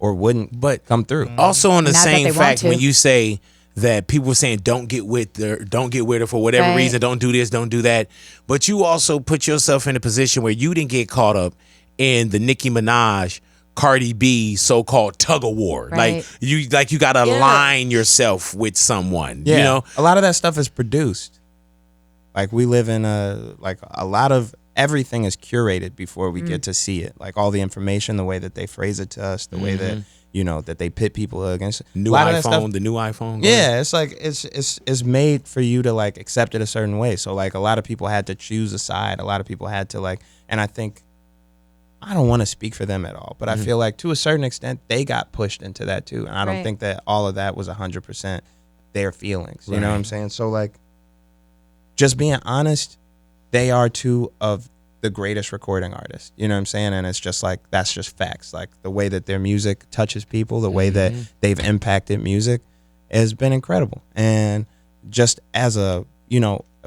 or wouldn't come through. Also on the Not that same they want fact, to. when you say that people were saying don't get with her for whatever Right. reason, don't do this, don't do that, but you also put yourself in a position where you didn't get caught up in the Nicki Minaj, Cardi B so-called tug of war. Right. Like you got to Yeah. align yourself with someone. Yeah. You know, A lot of that stuff is produced. Like we live in a lot of everything is curated before we get to see it. Like all the information, the way that they phrase it to us, the way that that they pit people against New iPhone, the new iPhone. Yeah, it's like it's made for you to like accept it a certain way. So like a lot of people had to choose a side. A lot of people had to like, and I think I don't want to speak for them at all, but I feel like to a certain extent they got pushed into that too, and I don't think that all of that was 100% their feelings. You know what I'm saying? So like, just being honest, they are two of the greatest recording artists. You know what I'm saying? And it's just like, that's just facts. Like the way that their music touches people, the way that they've impacted music has been incredible. And just as a,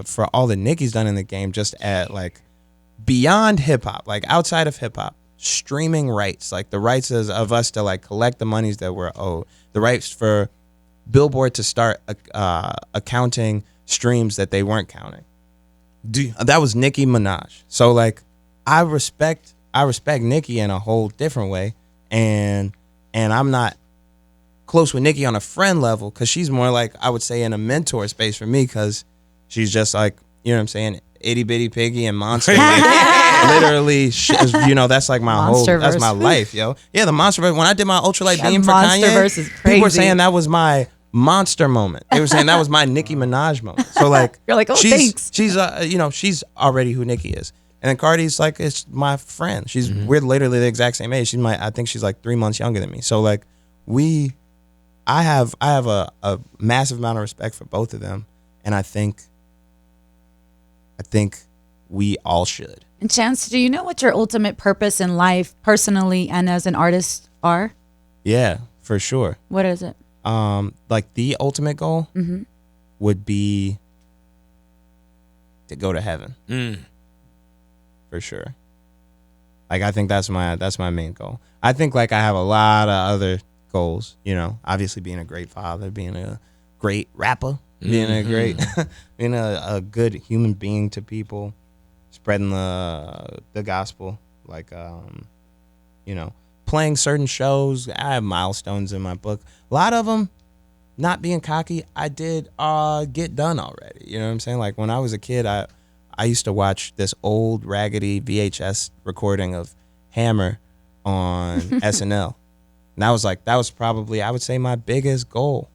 for all that Nicki's done in the game, just at like beyond hip hop, like outside of hip hop, streaming rights, like the rights of us to like collect the monies that we're owed, the rights for Billboard to start accounting streams that they weren't counting. That was Nicki Minaj. So like, I respect Nicki in a whole different way, and I'm not close with Nicki on a friend level because she's more like, I would say, in a mentor space for me, because she's just like, you know what I'm saying, itty bitty piggy and monster. Like, literally, that's like my that's my life, yo. Yeah, the monster verse. When I did my ultralight beam for Kanye, people were saying that was my monster moment. They were saying that was my Nicki Minaj moment. So like, you're like, oh, thanks. She's she's already who Nicki is, and then Cardi's like, it's my friend. We're literally the exact same age. I think she's like 3 months younger than me. So like, I have a massive amount of respect for both of them, and I think we all should. And Chance, do you know what your ultimate purpose in life, personally and as an artist, are? Yeah, for sure. What is it? Like the ultimate goal would be to go to heaven. For sure. Like, I think that's my main goal. I think like I have a lot of other goals, obviously being a great father, being a great rapper, being a great, being a good human being to people, spreading the gospel, like, playing certain shows. I have milestones in my book. A lot of them, not being cocky, I did get done already. You know what I'm saying? Like when I was a kid, I used to watch this old raggedy VHS recording of Hammer on SNL. And that was probably, I would say, my biggest goal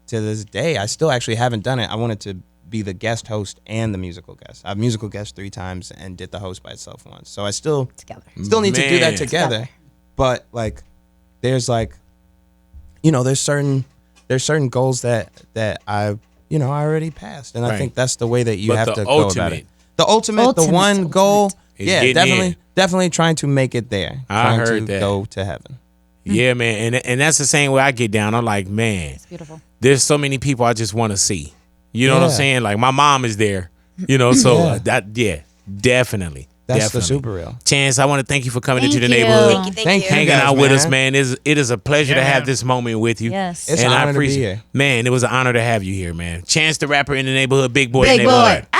to this day. I still actually haven't done it. I wanted to be the guest host and the musical guest. I've musical guest 3 times and did the host by itself once. So I still need to do that together. But like, there's like, there's certain goals that I already passed, and I think that's the way that you have to go about it. The ultimate, the one goal, definitely trying to make it there. I heard trying to that. Go to heaven. Yeah, man, and that's the same way I get down. I'm like, man, It's beautiful. there's so many people I just want to see. You know what I'm saying? Like my mom is there. So definitely. That's the super real. Chance, I want to thank you for coming into the Thank you. neighborhood. Thank you. Hanging guys, out with us, man. man. It is a pleasure to have man. this moment with you. Yes. It's and an I honor to be appreciate here. Man, it was an honor to have you here, man. Chance the rapper in the neighborhood, big boy Big in the neighborhood. boy.